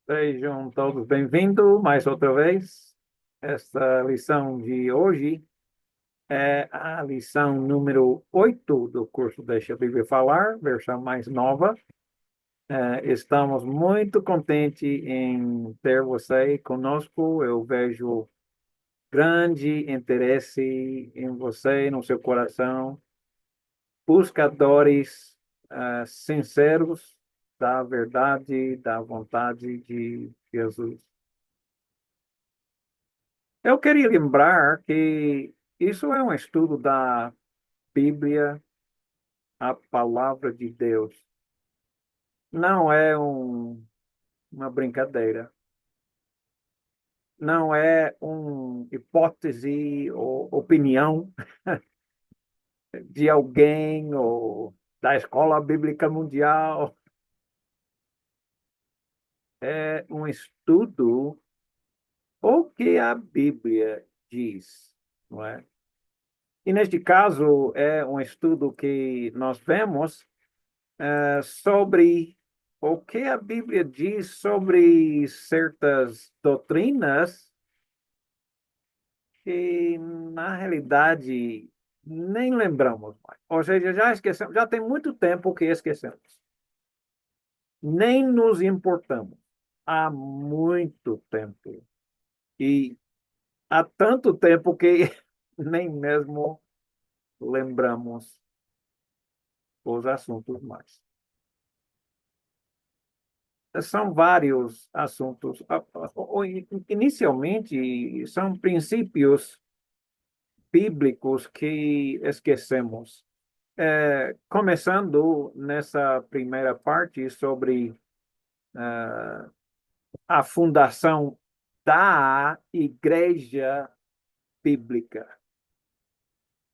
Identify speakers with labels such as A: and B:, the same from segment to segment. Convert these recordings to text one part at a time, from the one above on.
A: Sejam todos bem-vindos mais outra vez. Esta lição de hoje é a lição número 8 do curso Deixa a Bíblia Falar, versão mais nova. Estamos muito contentes em ter você conosco. Eu vejo grande interesse em você, no seu coração, buscadores sinceros da verdade, da vontade de Jesus. Eu queria lembrar que isso é um estudo da Bíblia, a palavra de Deus. Não é uma brincadeira. Não é uma hipótese ou opinião de alguém ou da Escola Bíblica Mundial. É um estudo o que a Bíblia diz, não é? E neste caso é um estudo que nós vemos sobre o que a Bíblia diz sobre certas doutrinas que, na realidade, nem lembramos mais. Ou seja, já esquecemos, já tem muito tempo que esquecemos. Nem nos importamos. Há muito tempo. E há tanto tempo que nem mesmo lembramos os assuntos mais. São vários assuntos. Inicialmente, são princípios bíblicos que esquecemos. Começando nessa primeira parte sobre a fundação da Igreja Bíblica.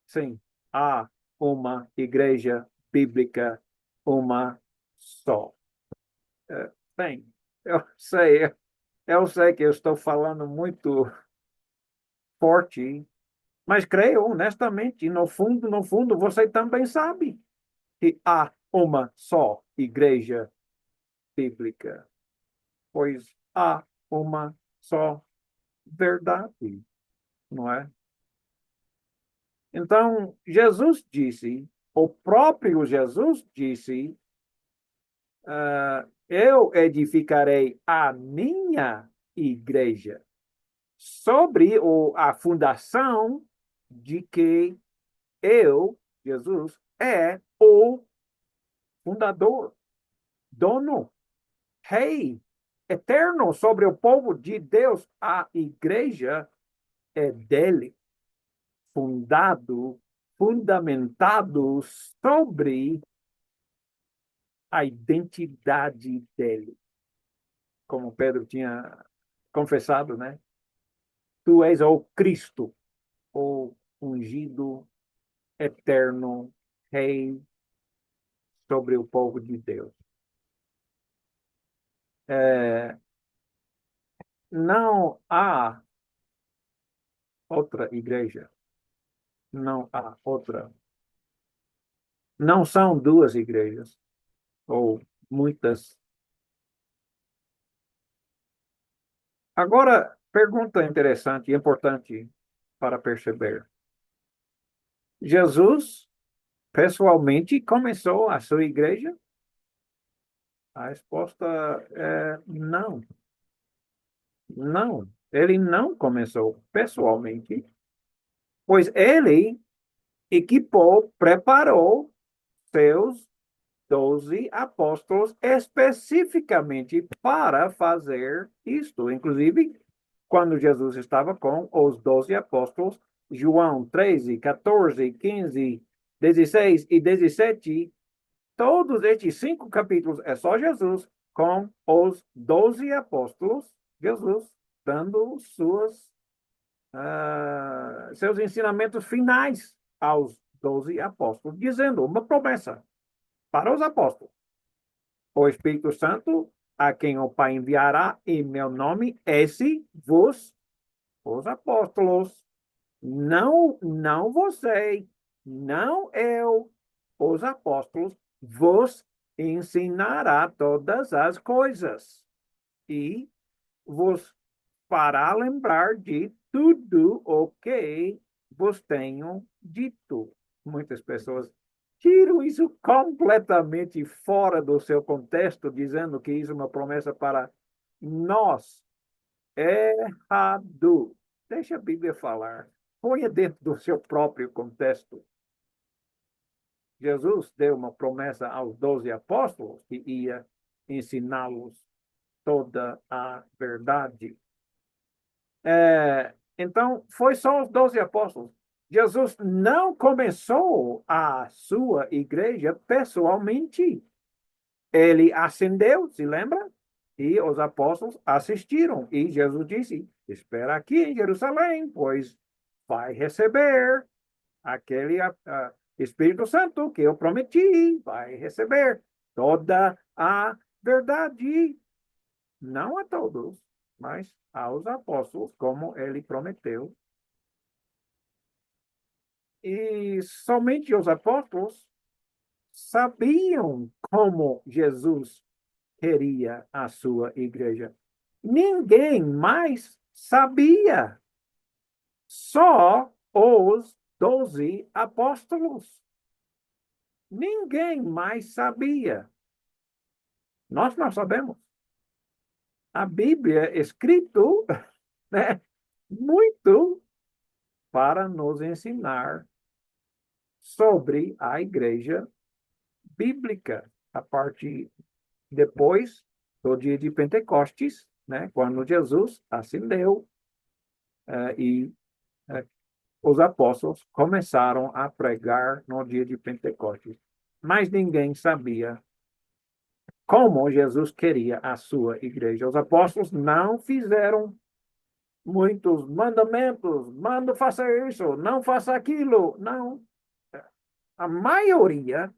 A: Sim, há uma Igreja Bíblica, uma só. Bem, eu sei que eu estou falando muito forte, mas creio honestamente, e no fundo, você também sabe que há uma só igreja bíblica, pois há uma só verdade, não é? Então, Jesus disse, o próprio Jesus disse, eu edificarei a minha igreja sobre a fundação de que eu, Jesus, é o fundador, dono, rei, eterno sobre o povo de Deus. A igreja é dele, fundado, fundamentado sobre a identidade dele. Como Pedro tinha confessado, né? Tu és o Cristo, o ungido, eterno, rei sobre o povo de Deus. É, não há outra igreja. Não há outra. Não são duas igrejas, ou muitas. Agora, pergunta interessante e importante para perceber. Jesus, pessoalmente, começou a sua igreja? A resposta é não. Não. Ele não começou pessoalmente, pois ele equipou, preparou seus 12 apóstolos especificamente para fazer isto. Inclusive, quando Jesus estava com os 12 apóstolos, João 13, 14, 15, 16 e 17, todos estes 5 capítulos é só Jesus com os 12 apóstolos, Jesus dando seus ensinamentos finais aos 12 apóstolos, dizendo uma promessa para os apóstolos. O Espírito Santo, a quem o Pai enviará em meu nome, esse vos, os apóstolos, não você, não eu, os apóstolos, vos ensinará todas as coisas e vos fará lembrar de tudo o que vos tenho dito. Muitas pessoas tiram isso completamente fora do seu contexto, dizendo que isso é uma promessa para nós. Errado. Deixa a Bíblia falar. Ponha dentro do seu próprio contexto. Jesus deu uma promessa aos 12 apóstolos que ia ensiná-los toda a verdade. Então, foi só os 12 apóstolos. Jesus não começou a sua igreja pessoalmente. Ele ascendeu, se lembra? E os apóstolos assistiram. E Jesus disse: espera aqui em Jerusalém, pois vai receber aquele Espírito Santo que eu prometi, vai receber toda a verdade. Não a todos, mas aos apóstolos, como ele prometeu. E somente os apóstolos sabiam como Jesus queria a sua igreja. Ninguém mais sabia. Só os 12 apóstolos. Ninguém mais sabia. Nós não sabemos. A Bíblia é escrito, né, muito para nos ensinar sobre a igreja bíblica, a partir depois do dia de Pentecostes, né, quando Jesus ascendeu e os apóstolos começaram a pregar no dia de Pentecostes. Mas ninguém sabia como Jesus queria a sua igreja. Os apóstolos não fizeram muitos mandamentos, manda faça isso, não faça aquilo. Não. A maioria,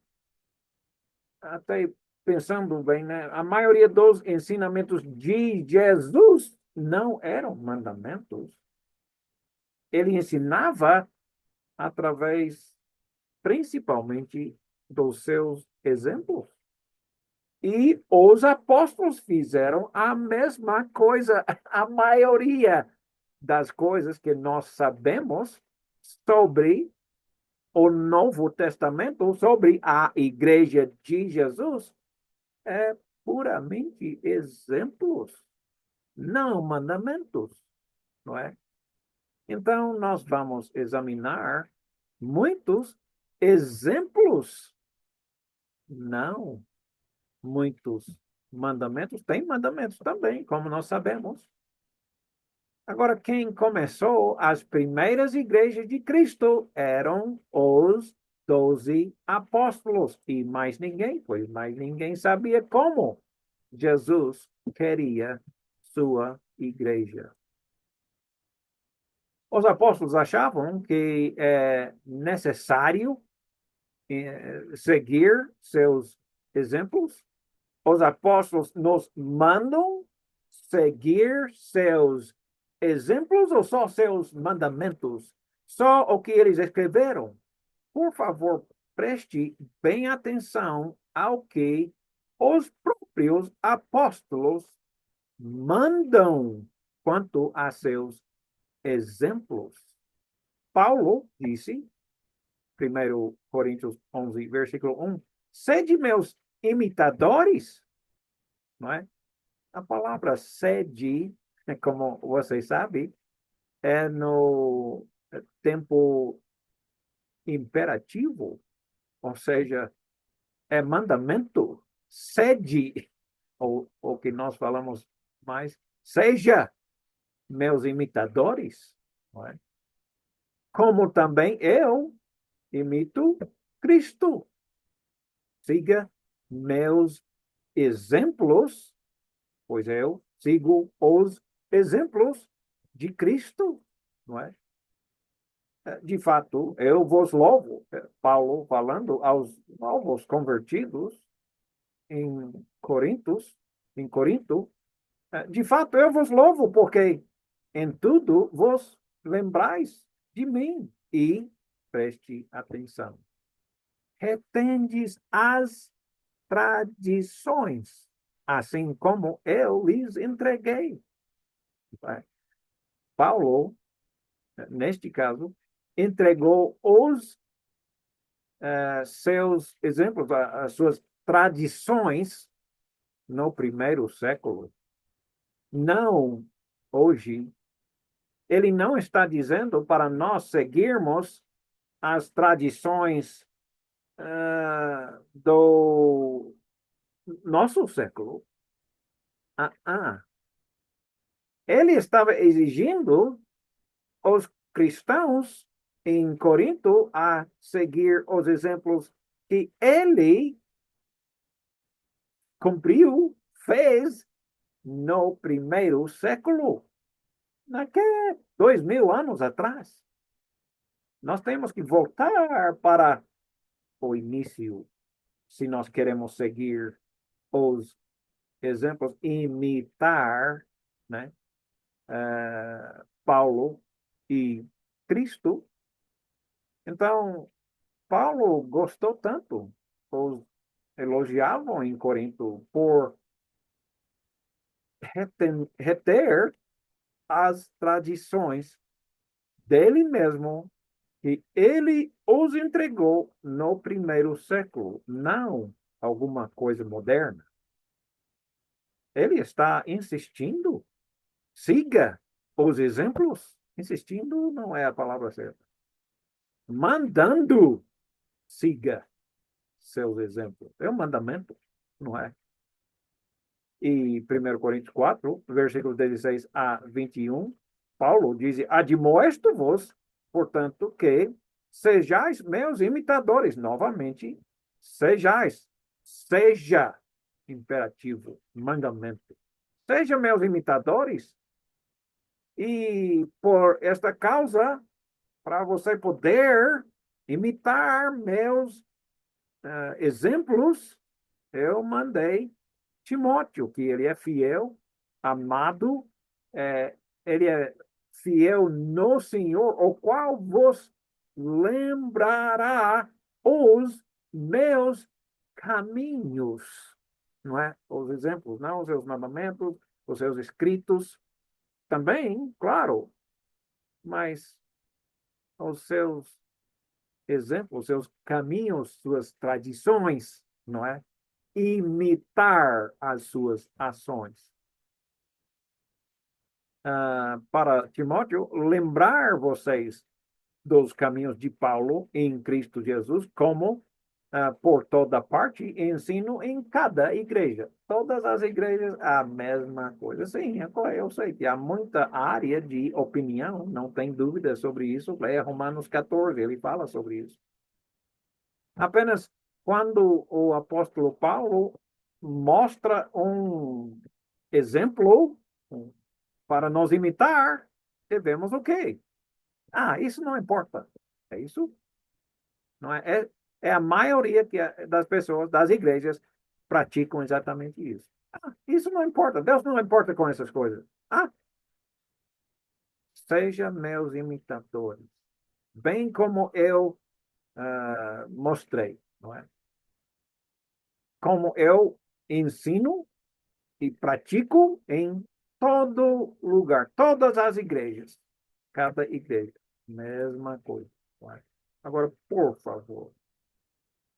A: até pensando bem, né? A maioria dos ensinamentos de Jesus não eram mandamentos. Ele ensinava através, principalmente, dos seus exemplos. E os apóstolos fizeram a mesma coisa. A maioria das coisas que nós sabemos sobre o Novo Testamento, sobre a Igreja de Jesus, é puramente exemplos, não mandamentos, não é? Então, nós vamos examinar muitos exemplos, não muitos mandamentos. Tem mandamentos também, como nós sabemos. Agora, quem começou as primeiras igrejas de Cristo eram os 12 apóstolos e mais ninguém, pois mais ninguém sabia como Jesus queria sua igreja. Os apóstolos achavam que é necessário seguir seus exemplos. Os apóstolos nos mandam seguir seus exemplos ou só seus mandamentos? Só o que eles escreveram? Por favor, preste bem atenção ao que os próprios apóstolos mandam quanto a seus exemplos. Paulo disse, 1 Coríntios 11, versículo 1, sede meus imitadores, não é? A palavra sede, como vocês sabem, é no tempo imperativo, ou seja, é mandamento, sede, ou o que nós falamos mais, seja meus imitadores, não é? Como também eu imito Cristo. Siga meus exemplos, pois eu sigo os exemplos de Cristo, não é? De fato, eu vos louvo, Paulo falando aos novos convertidos em Corinto, de fato, eu vos louvo, porque em tudo vos lembrais de mim e preste atenção. Retendes as tradições assim como eu lhes entreguei. Paulo, neste caso, entregou os seus exemplos, as suas tradições no primeiro século. Não hoje. Ele não está dizendo para nós seguirmos as tradições do nosso século. Ele estava exigindo os cristãos em Corinto a seguir os exemplos que ele cumpriu, fez no primeiro século, naquele 2000 anos atrás. Nós temos que voltar para o início, se nós queremos seguir os exemplos, imitar, né, Paulo e Cristo. Então, Paulo gostou tanto, os elogiavam em Corinto por reter as tradições dele mesmo, que ele os entregou no primeiro século, não alguma coisa moderna. Ele está insistindo, siga os exemplos. Insistindo não é a palavra certa. Mandando, siga seus exemplos. É um mandamento, não é? E 1 Coríntios 4, versículos 16 a 21, Paulo diz: admoesto-vos, portanto, que sejais meus imitadores. Novamente, sejais. Seja imperativo, mandamento. Seja meus imitadores. E por esta causa, para você poder imitar meus exemplos, eu mandei Timóteo, que ele é fiel, amado, ele é fiel no Senhor, o qual vos lembrará os meus caminhos, não é? Os exemplos, não os seus mandamentos, os seus escritos, também, claro, mas os seus exemplos, seus caminhos, suas tradições, não é? Imitar as suas ações. Para Timóteo, lembrar vocês dos caminhos de Paulo em Cristo Jesus, como por toda parte ensino em cada igreja. Todas as igrejas a mesma coisa. Sim, eu sei que há muita área de opinião, não tem dúvida sobre isso. Leia Romanos 14, ele fala sobre isso. Apenas quando o apóstolo Paulo mostra um exemplo para nos imitar, devemos o quê? Isso não importa. É isso? Não é? É a maioria das pessoas, das igrejas, praticam exatamente isso. Isso não importa. Deus não importa com essas coisas. Seja meus imitadores, bem como eu mostrei, não é? Como eu ensino e pratico em todo lugar, todas as igrejas, cada igreja, mesma coisa. Não é? Agora, por favor,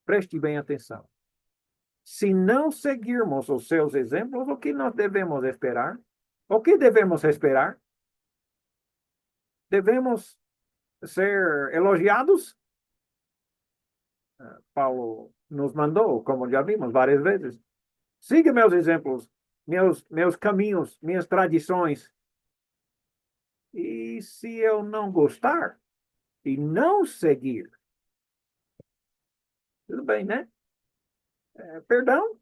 A: preste bem atenção. Se não seguirmos os seus exemplos, o que nós devemos esperar? O que devemos esperar? Devemos ser elogiados? Paulo nos mandou, como já vimos várias vezes. Siga meus exemplos, meus caminhos, minhas tradições. E se eu não gostar e não seguir, tudo bem, né? Perdão?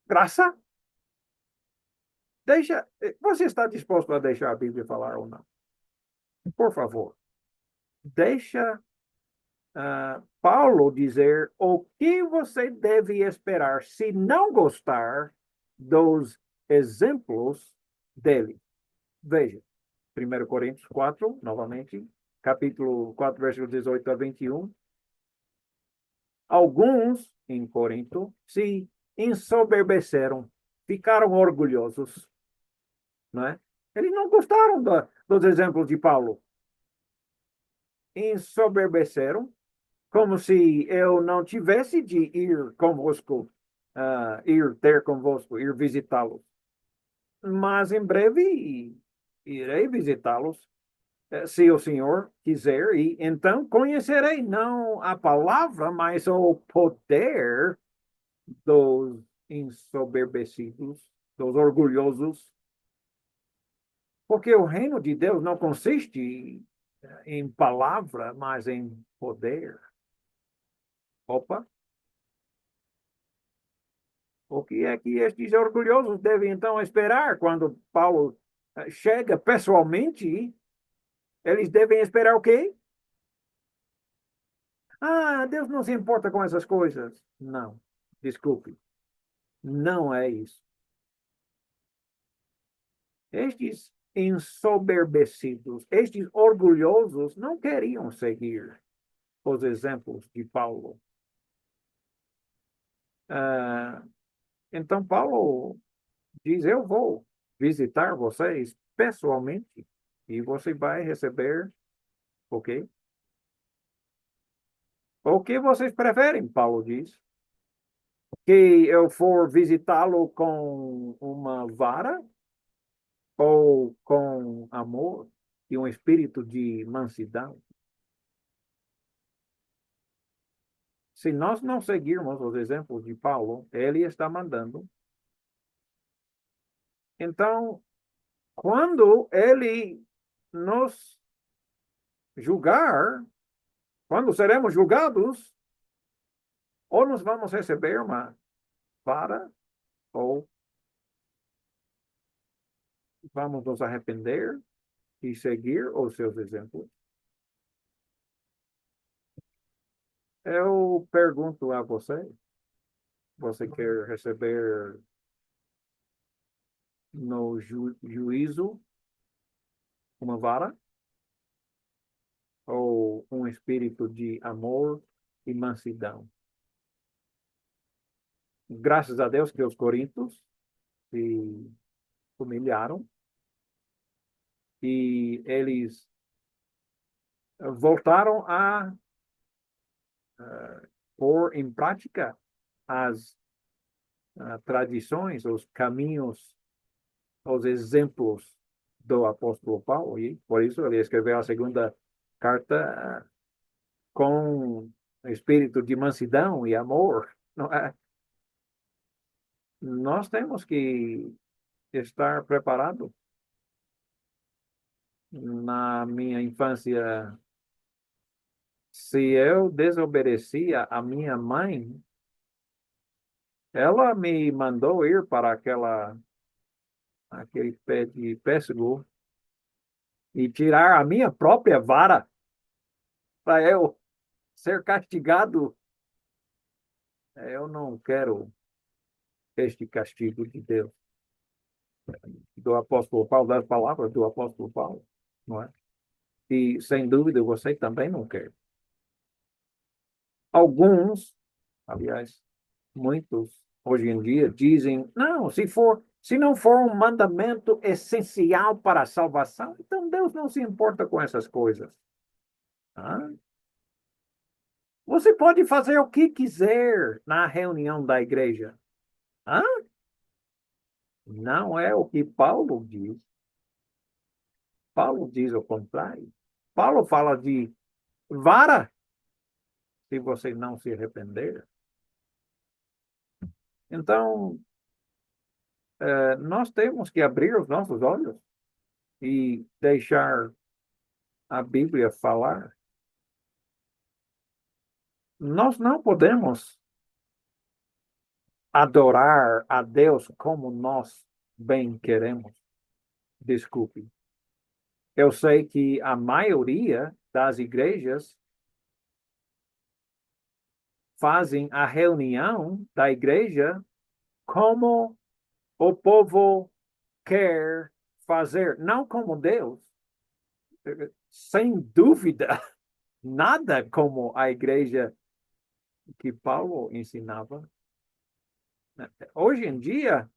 A: Graça? Você está disposto a deixar a Bíblia falar ou não? Por favor, deixa Paulo dizer o que você deve esperar se não gostar dos exemplos dele. Veja, 1 Coríntios 4, novamente, capítulo 4, versículo 18 a 21. Alguns em Corinto se ensoberbeceram, ficaram orgulhosos, não é? Eles não gostaram dos exemplos de Paulo. Ensoberbeceram, como se eu não tivesse de ir convosco, ir ter convosco, ir visitá-los. Mas em breve irei visitá-los, se o Senhor quiser, e então conhecerei não a palavra, mas o poder dos ensoberbecidos, dos orgulhosos, porque o reino de Deus não consiste em palavra, mas em poder. Opa, o que é que estes orgulhosos devem então esperar quando Paulo chega pessoalmente? Eles devem esperar o quê? Ah, Deus não se importa com essas coisas. Não, desculpe, não é isso. Estes ensoberbecidos, estes orgulhosos, não queriam seguir os exemplos de Paulo. Ah, então, Paulo diz: Eu vou visitar vocês pessoalmente e você vai receber o quê? O que vocês preferem? Paulo diz. Que eu for visitá-lo com uma vara ou com amor e um espírito de mansidão? Se nós não seguirmos os exemplos de Paulo, ele está mandando. Então, quando ele nos julgar, quando seremos julgados, ou nós vamos receber uma vara, ou vamos nos arrepender e seguir os seus exemplos. Eu pergunto a você, você quer receber no juízo uma vara ou um espírito de amor e mansidão? Graças a Deus que os coríntios se humilharam e eles voltaram a pôr em prática as tradições, os caminhos, os exemplos do apóstolo Paulo, e por isso ele escreveu a segunda carta com espírito de mansidão e amor. Não é? Nós temos que estar preparado. Na minha infância, se eu desobedecia a minha mãe, ela me mandou ir para aquele pé de pêssego e tirar a minha própria vara para eu ser castigado. Eu não quero este castigo de Deus, do apóstolo Paulo, das palavras do apóstolo Paulo, não é? E, sem dúvida, você também não quer. Alguns, aliás, muitos, hoje em dia, dizem, não, se não for um mandamento essencial para a salvação, então Deus não se importa com essas coisas. Ah, você pode fazer o que quiser na reunião da igreja. Ah, não é o que Paulo diz. Paulo diz o contrário. Paulo fala de vara se você não se arrepender. Então, nós temos que abrir os nossos olhos e deixar a Bíblia falar. Nós não podemos adorar a Deus como nós bem queremos. Desculpe. Eu sei que a maioria das igrejas fazem a reunião da igreja como o povo quer fazer, não como Deus. Sem dúvida, nada como a igreja que Paulo ensinava. Hoje em dia,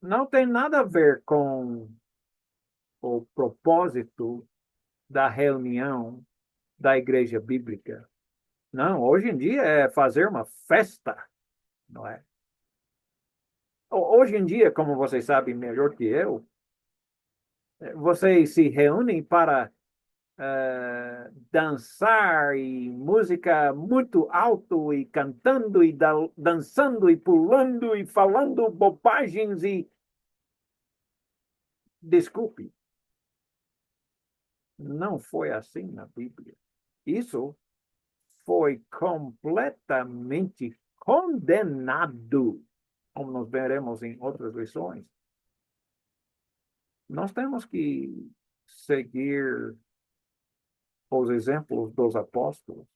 A: não tem nada a ver com o propósito da reunião da igreja bíblica. Não, hoje em dia é fazer uma festa, não é? Hoje em dia, como vocês sabem melhor que eu, vocês se reúnem para dançar e música muito alto e cantando e dançando e pulando e falando bobagens e desculpe, não foi assim na Bíblia. Isso foi completamente condenado, como nós veremos em outras lições. Nós temos que seguir os exemplos dos apóstolos.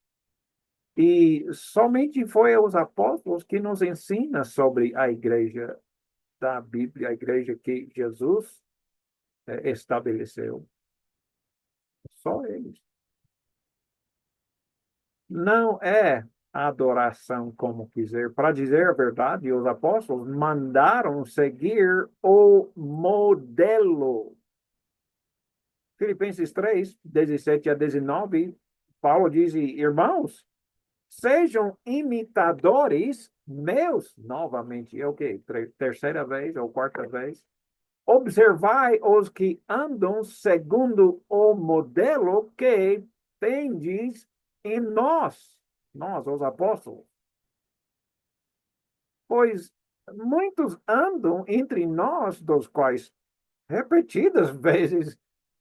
A: E somente foi os apóstolos que nos ensina sobre a igreja da Bíblia, a igreja que Jesus estabeleceu. Só eles. Não é adoração como quiser. Para dizer a verdade, os apóstolos mandaram seguir o modelo. Filipenses 3, 17 a 19, Paulo diz, irmãos, sejam imitadores meus, novamente, é o quê? Terceira vez ou quarta vez. Observai os que andam segundo o modelo que tendes em nós, os apóstolos. Pois muitos andam entre nós, dos quais repetidas vezes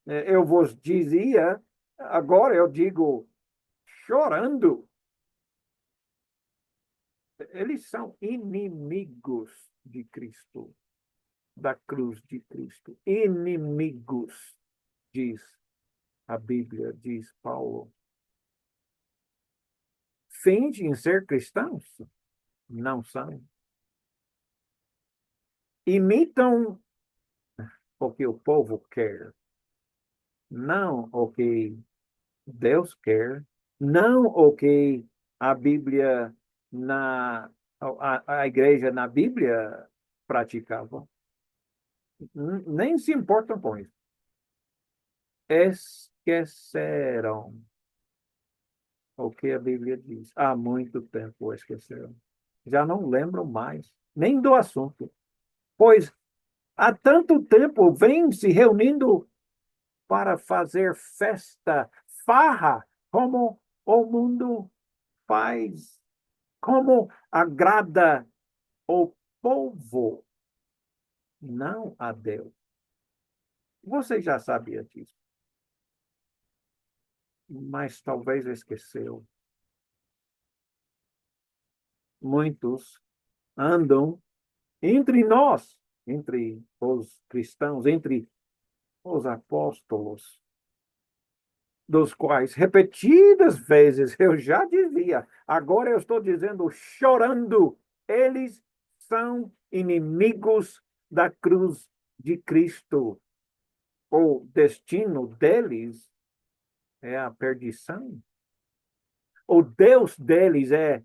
A: eu vos dizia, agora eu digo chorando. Eles são inimigos de Cristo, da cruz de Cristo. Inimigos, diz a Bíblia, diz Paulo. Fingem ser cristãos? Não são. Imitam o que o povo quer, não o que Deus quer, não o que a Bíblia a igreja na Bíblia praticava. Nem se importam com isso. Esqueceram o que a Bíblia diz. Há muito tempo esqueceram. Já não lembram mais, nem do assunto. Pois há tanto tempo vem se reunindo para fazer festa, farra, como o mundo faz, como agrada o povo, não a Deus. Você já sabia disso, mas talvez esqueceu. Muitos andam entre nós, entre os cristãos, entre os apóstolos, dos quais repetidas vezes eu já dizia, agora eu estou dizendo chorando, eles são inimigos da cruz de Cristo. O destino deles é a perdição. O Deus deles é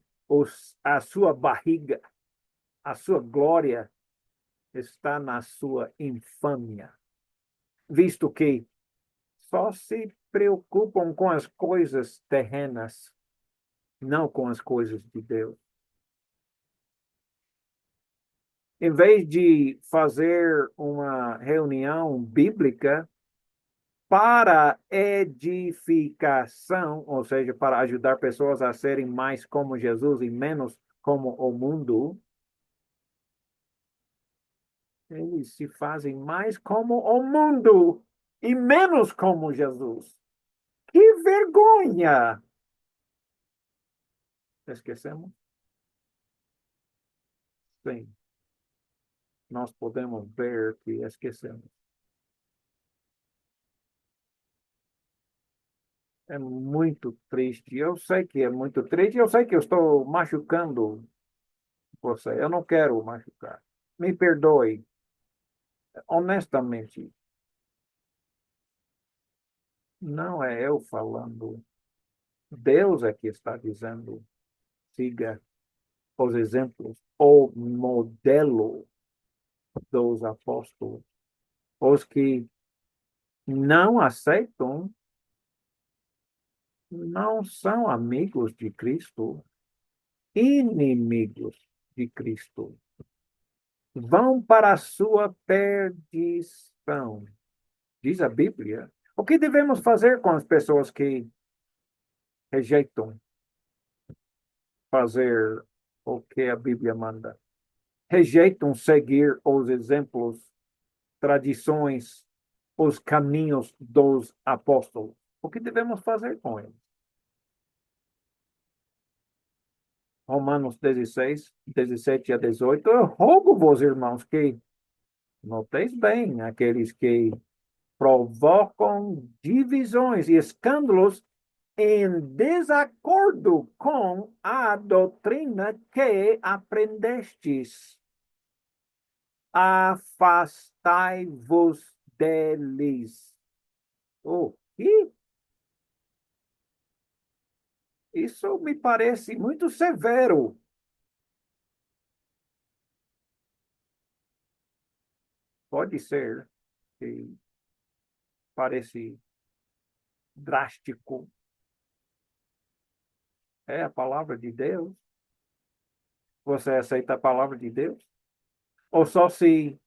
A: a sua barriga, a sua glória está na sua infâmia, visto que só se preocupam com as coisas terrenas, não com as coisas de Deus. Em vez de fazer uma reunião bíblica para edificação, ou seja, para ajudar pessoas a serem mais como Jesus e menos como o mundo, eles se fazem mais como o mundo e menos como Jesus. Que vergonha! Esquecemos? Sim, nós podemos ver que esquecemos. É muito triste. Eu sei que é muito triste. Eu sei que eu estou machucando você. Eu não quero machucar. Me perdoe, honestamente. Não é eu falando. Deus é que está dizendo: siga os exemplos, o modelo dos apóstolos. Os que não aceitam não são amigos de Cristo, inimigos de Cristo. Vão para a sua perdição, diz a Bíblia. O que devemos fazer com as pessoas que rejeitam fazer o que a Bíblia manda? Rejeitam seguir os exemplos, tradições, os caminhos dos apóstolos. O que devemos fazer com eles? Romanos 16, 17 a 18. Eu rogo-vos, irmãos, que noteis bem aqueles que provocam divisões e escândalos em desacordo com a doutrina que aprendestes. Afastai-vos deles. Oh, e isso me parece muito severo. Pode ser que parece drástico. É a palavra de Deus. Você aceita a palavra de Deus? Ou só se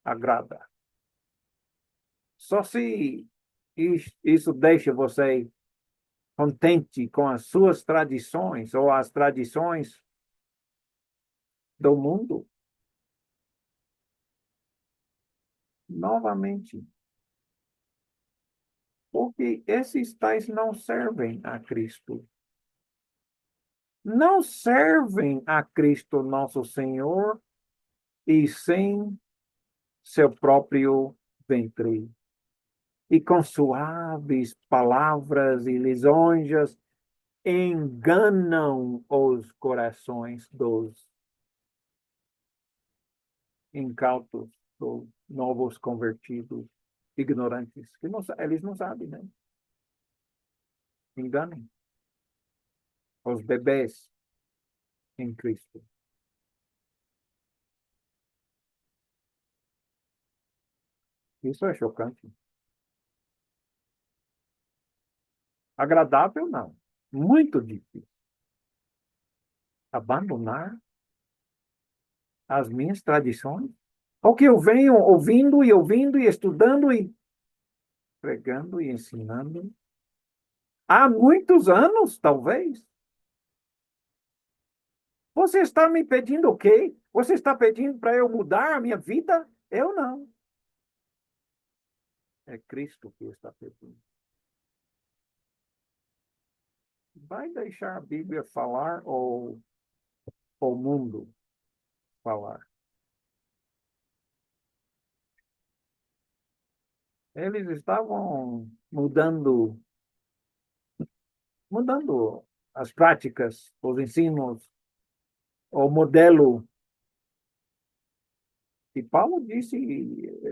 A: agrada? Só se isso deixa você contente com as suas tradições ou as tradições do mundo? Novamente, porque esses tais não servem a Cristo. Não servem a Cristo nosso Senhor e sim seu próprio ventre. E com suaves palavras e lisonjas enganam os corações dos incautos, dos novos convertidos, ignorantes, que não, eles não sabem, né? Enganem os bebês em Cristo. Isso é chocante. Agradável, não. Muito difícil. Abandonar as minhas tradições. O que eu venho ouvindo e estudando e pregando e ensinando há muitos anos, talvez. Você está me pedindo o quê? Você está pedindo para eu mudar a minha vida? Eu não. É Cristo que está pedindo. Vai deixar a Bíblia falar ou o mundo falar? Eles estavam mudando as práticas, os ensinos, o modelo. E Paulo disse: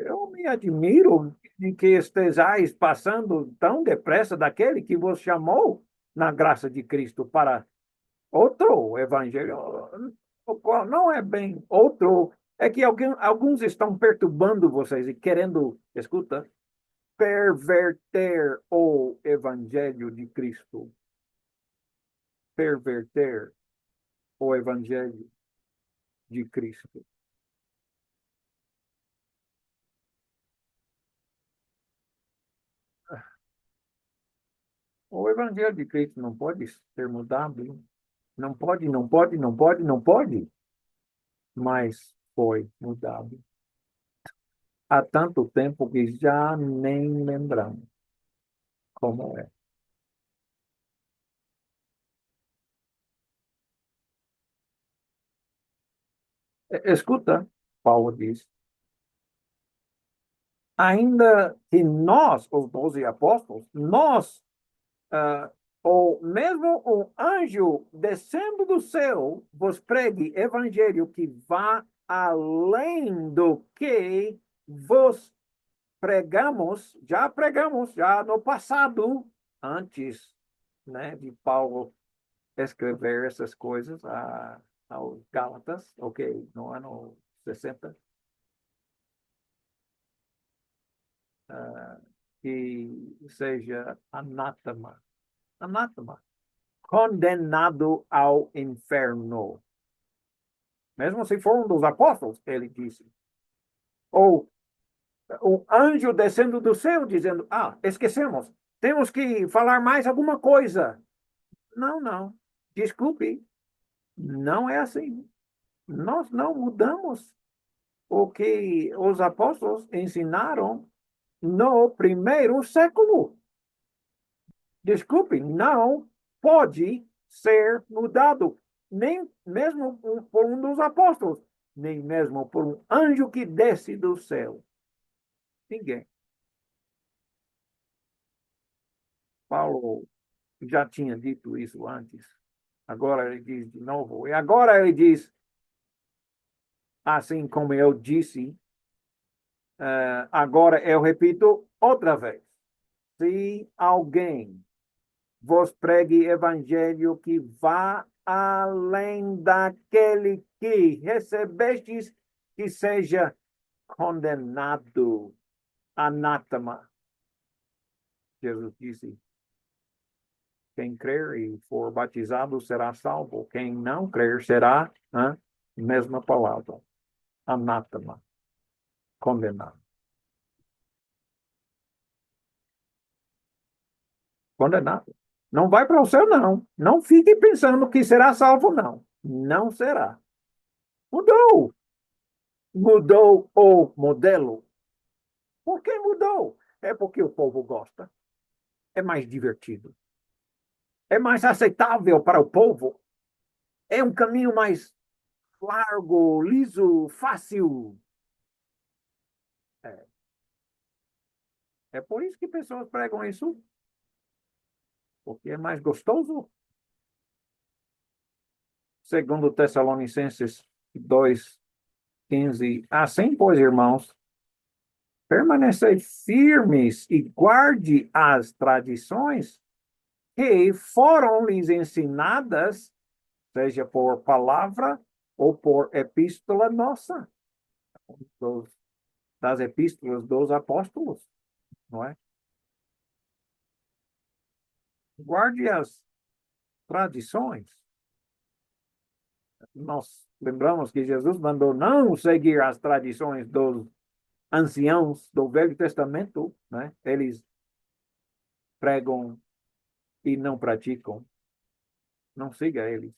A: eu me admiro de que estejais passando tão depressa daquele que vos chamou na graça de Cristo para outro evangelho, o qual não é bem outro, é que alguns estão perturbando vocês e querendo, escuta, perverter o evangelho de Cristo. Perverter o evangelho de Cristo. O evangelho de Cristo não pode ser mudado. Não pode, não pode, não pode, não pode. Mas foi mudado. Há tanto tempo que já nem lembramos como é. Escuta, Paulo diz, ainda que nós, os 12 apóstolos, nós, ah, ou mesmo o anjo descendo do céu, vos pregue evangelho que vá além do que vos pregamos, já no passado, antes, né, de Paulo escrever essas coisas. aos Gálatas, ok, no ano 60, que seja anátema, condenado ao inferno. Mesmo se for um dos apóstolos, ele disse. Ou um anjo descendo do céu dizendo: Ah, esquecemos, temos que falar mais alguma coisa. Não, não. Desculpe, não é assim. Nós não mudamos o que os apóstolos ensinaram no primeiro século. Desculpe, não pode ser mudado, nem mesmo por um dos apóstolos, nem mesmo por um anjo que desce do céu. Ninguém. Paulo já tinha dito isso antes. Agora ele diz de novo. E agora ele diz, assim como eu disse, agora eu repito outra vez. Se alguém vos pregue evangelho que vá além daquele que recebestes, que seja condenado, anátema. Jesus disse, quem crer e for batizado será salvo. Quem não crer será, mesma palavra, anátema, condenado. Condenado. Não vai para o céu, não. Não fique pensando que será salvo, não. Não será. Mudou. Mudou o modelo. Por que mudou? É porque o povo gosta. É mais divertido. É mais aceitável para o povo. É um caminho mais largo, liso, fácil. É, é por isso que pessoas pregam isso, porque é mais gostoso. Segundo Tessalonicenses 2:15. Assim, pois, irmãos, permanecei firmes e guarde as tradições que foram lhes ensinadas, seja por palavra ou por epístola nossa, das epístolas dos apóstolos, não é? Guarde as tradições. Nós lembramos que Jesus mandou não seguir as tradições dos anciãos do Velho Testamento, né? Eles pregam e não praticam. Não siga eles.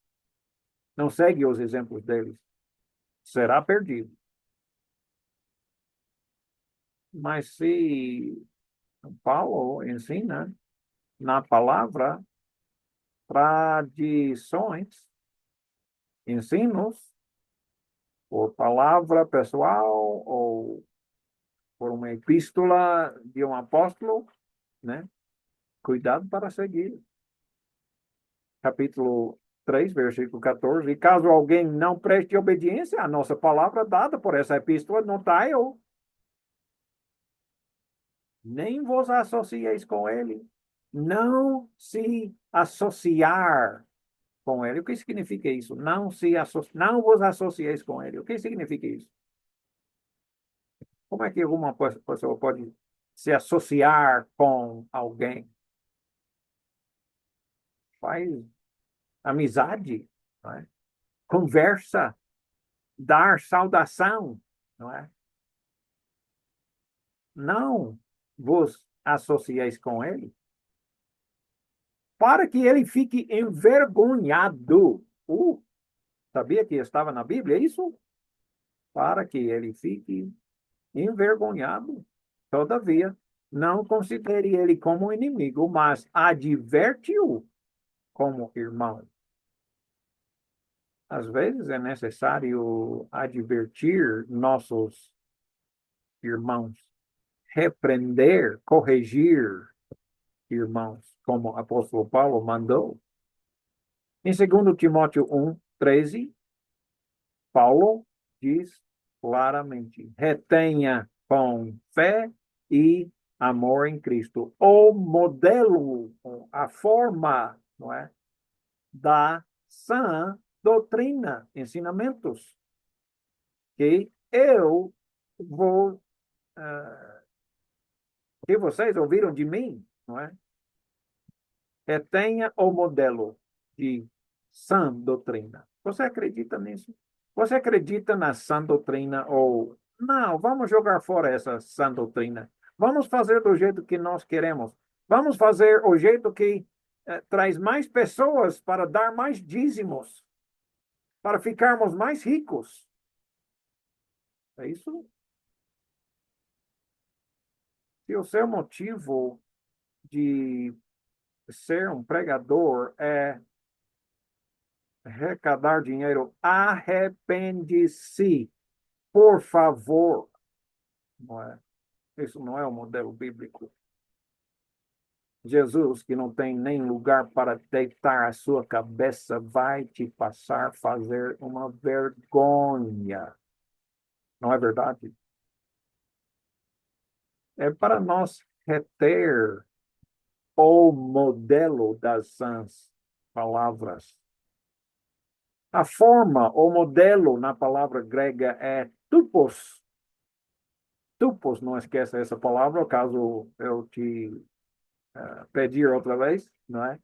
A: Não segue os exemplos deles. Será perdido. Mas se Paulo ensina na palavra tradições, ensinos, por palavra pessoal ou por uma epístola de um apóstolo, né? Cuidado para seguir. Capítulo 3, versículo 14. E caso alguém não preste obediência à nossa palavra dada por essa epístola, não está eu. Nem vos associeis com ele. Não se associar com ele. O que significa isso? Não vos associeis com ele. O que significa isso? Como é que alguma pessoa pode se associar com alguém? Faz amizade, não é? Conversa, dar saudação, não é? Não vos associeis com ele, para que ele fique envergonhado. Sabia que estava na Bíblia isso? Para que ele fique envergonhado. Todavia, não considere ele como inimigo, mas adverte-o como irmão. Às vezes é necessário advertir nossos irmãos, repreender, corrigir irmãos, como o apóstolo Paulo mandou. Em 2 Timóteo 1:13, Paulo diz claramente: retenha com fé e amor em Cristo o modelo, a forma, não é, da sã doutrina, ensinamentos que eu vou, que vocês ouviram de mim, não é? Tenha o modelo de sã doutrina. Você acredita nisso? Você acredita na sã doutrina ou não? Vamos jogar fora essa sã doutrina. Vamos fazer do jeito que nós queremos. Vamos fazer o jeito que traz mais pessoas para dar mais dízimos, para ficarmos mais ricos. É isso? Se o seu motivo de ser um pregador é arrecadar dinheiro, arrepende-se, por favor. Não é? Isso não é o modelo bíblico. Jesus, que não tem nem lugar para deitar a sua cabeça, vai te passar a fazer uma vergonha. Não é verdade? É para nós reter o modelo das sãs palavras. A forma, o modelo na palavra grega é tupos. Tupos, não esqueça essa palavra, caso eu te pedir outra vez, não é?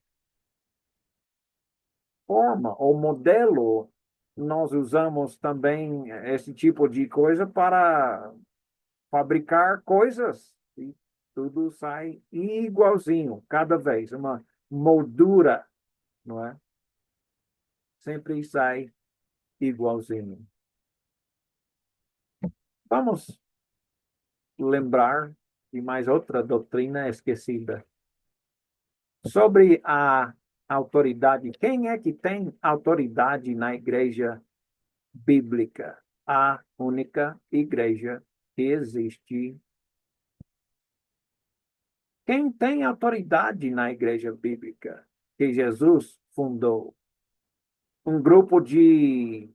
A: Forma ou modelo, nós usamos também esse tipo de coisa para fabricar coisas. E tudo sai igualzinho, cada vez, uma moldura, não é? Sempre sai igualzinho. Vamos lembrar de mais outra doutrina esquecida. Sobre a autoridade, quem é que tem autoridade na igreja bíblica? A única igreja que existe. Quem tem autoridade na igreja bíblica que Jesus fundou? Um grupo de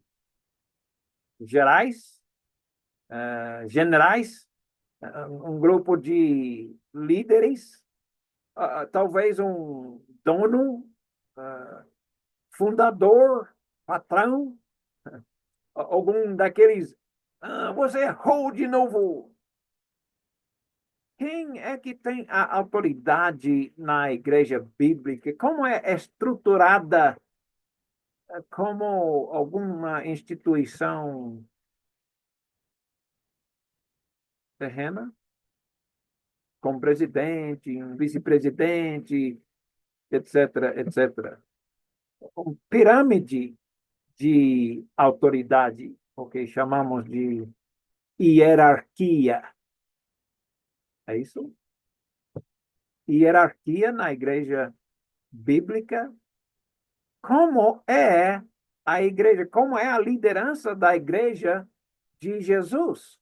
A: gerais, generais, um grupo de líderes, talvez um dono, fundador, patrão, algum daqueles. Você errou de novo. Quem é que tem a autoridade na igreja bíblica? Como é estruturada como alguma instituição terrena? Como presidente, um vice-presidente, etc., etc. Pirâmide de autoridade, o que chamamos de hierarquia. É isso? Hierarquia na igreja bíblica. Como é a igreja? Como é a liderança da igreja de Jesus?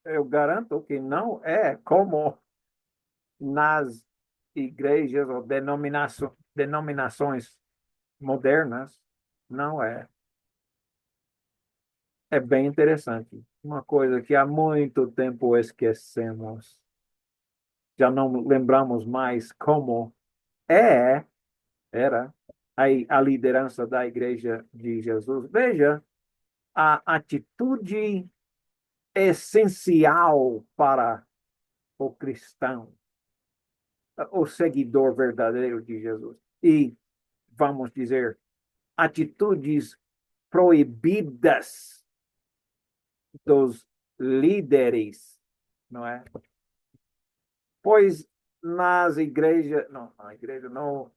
A: Eu garanto que não é como nas igrejas ou denominações modernas. Não é. É bem interessante. Uma coisa que há muito tempo esquecemos. Já não lembramos mais como é, era a liderança da Igreja de Jesus. Veja a atitude essencial para o cristão, o seguidor verdadeiro de Jesus. E, vamos dizer, atitudes proibidas dos líderes, não é? Pois nas igrejas, não, na igreja não,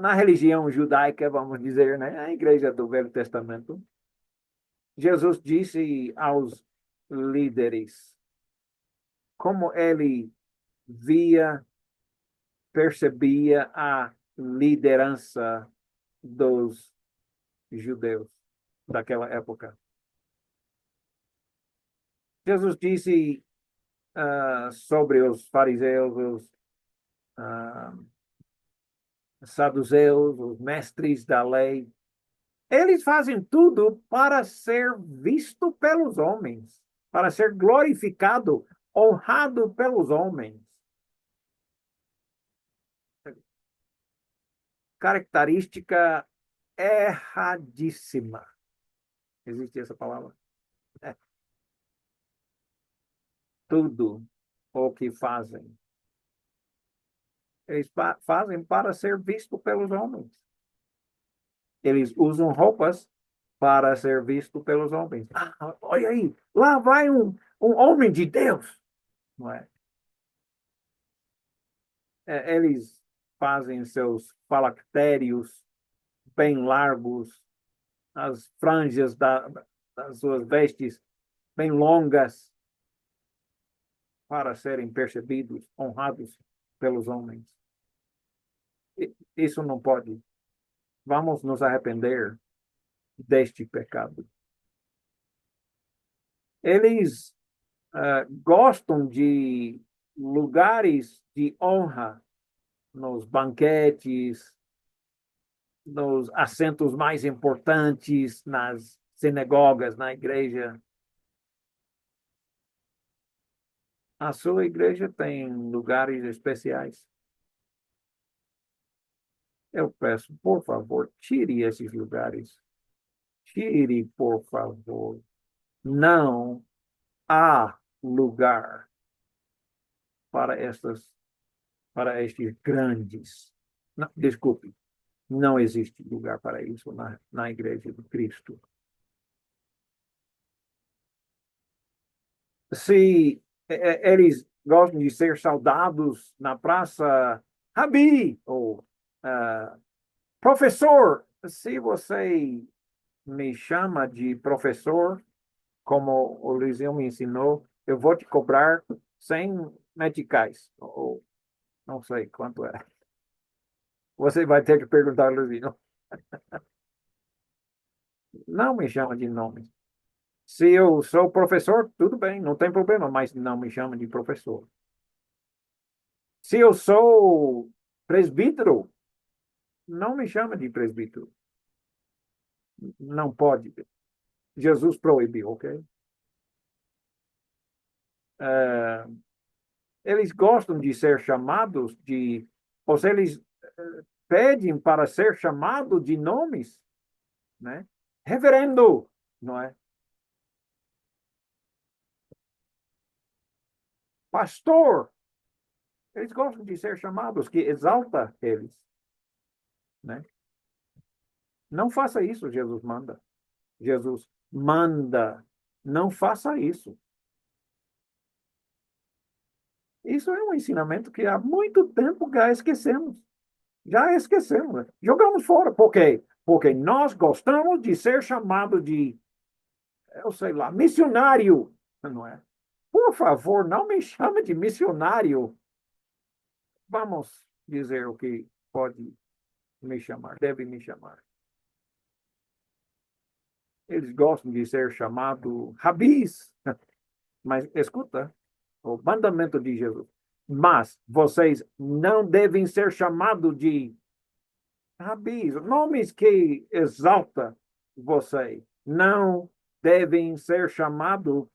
A: na religião judaica, vamos dizer, né? A igreja do Velho Testamento, Jesus disse aos líderes como ele via, percebia a liderança dos judeus daquela época. Jesus disse sobre os fariseus, os saduceus, os mestres da lei. Eles fazem tudo para ser visto pelos homens, para ser glorificado, honrado pelos homens. Característica erradíssima. Existe essa palavra? É. Tudo o que fazem. Eles fazem para ser visto pelos homens. Eles usam roupas para ser visto pelos homens. Ah, olha aí, lá vai um homem de Deus. Não é? Eles fazem seus falactérios bem largos, as franjas das suas vestes bem longas, para serem percebidos, honrados pelos homens. Isso não pode. Vamos nos arrepender deste pecado. Eles gostam de lugares de honra nos banquetes, nos assentos mais importantes, nas sinagogas, na igreja. A sua igreja tem lugares especiais. Eu peço, por favor, tire esses lugares. Tire, por favor. Não há lugar para para estes grandes. Não, desculpe, não existe lugar para isso na igreja de Cristo. Se eles gostam de ser saudados na praça, Rabi, ou professor, se você me chama de professor, como o Luizinho me ensinou, eu vou te cobrar 100 meticais, ou não sei quanto é. Você vai ter que perguntar, Luizinho. Não me chama de nome. Se eu sou professor, tudo bem, não tem problema, mas não me chama de professor. Se eu sou presbítero, não me chama de presbítero. Não pode. Jesus proibiu, ok? Uh, eles gostam de ser chamados de... Ou seja, eles pedem para ser chamado de nomes, né? Reverendo, não é? Pastor. Eles gostam de ser chamados, que exalta eles, né? Não faça isso, Jesus manda. Jesus manda. Não faça isso. Isso é um ensinamento que há muito tempo já esquecemos. Já esquecemos. Né? Jogamos fora. Por quê? Porque nós gostamos de ser chamado de, eu sei lá, missionário. Não é? Por favor, não me chame de missionário. Vamos dizer o que pode me chamar, deve me chamar. Eles gostam de ser chamados rabis. Mas escuta, o mandamento de Jesus. Mas vocês não devem ser chamados de rabis, nomes que exalta você. Não devem ser chamados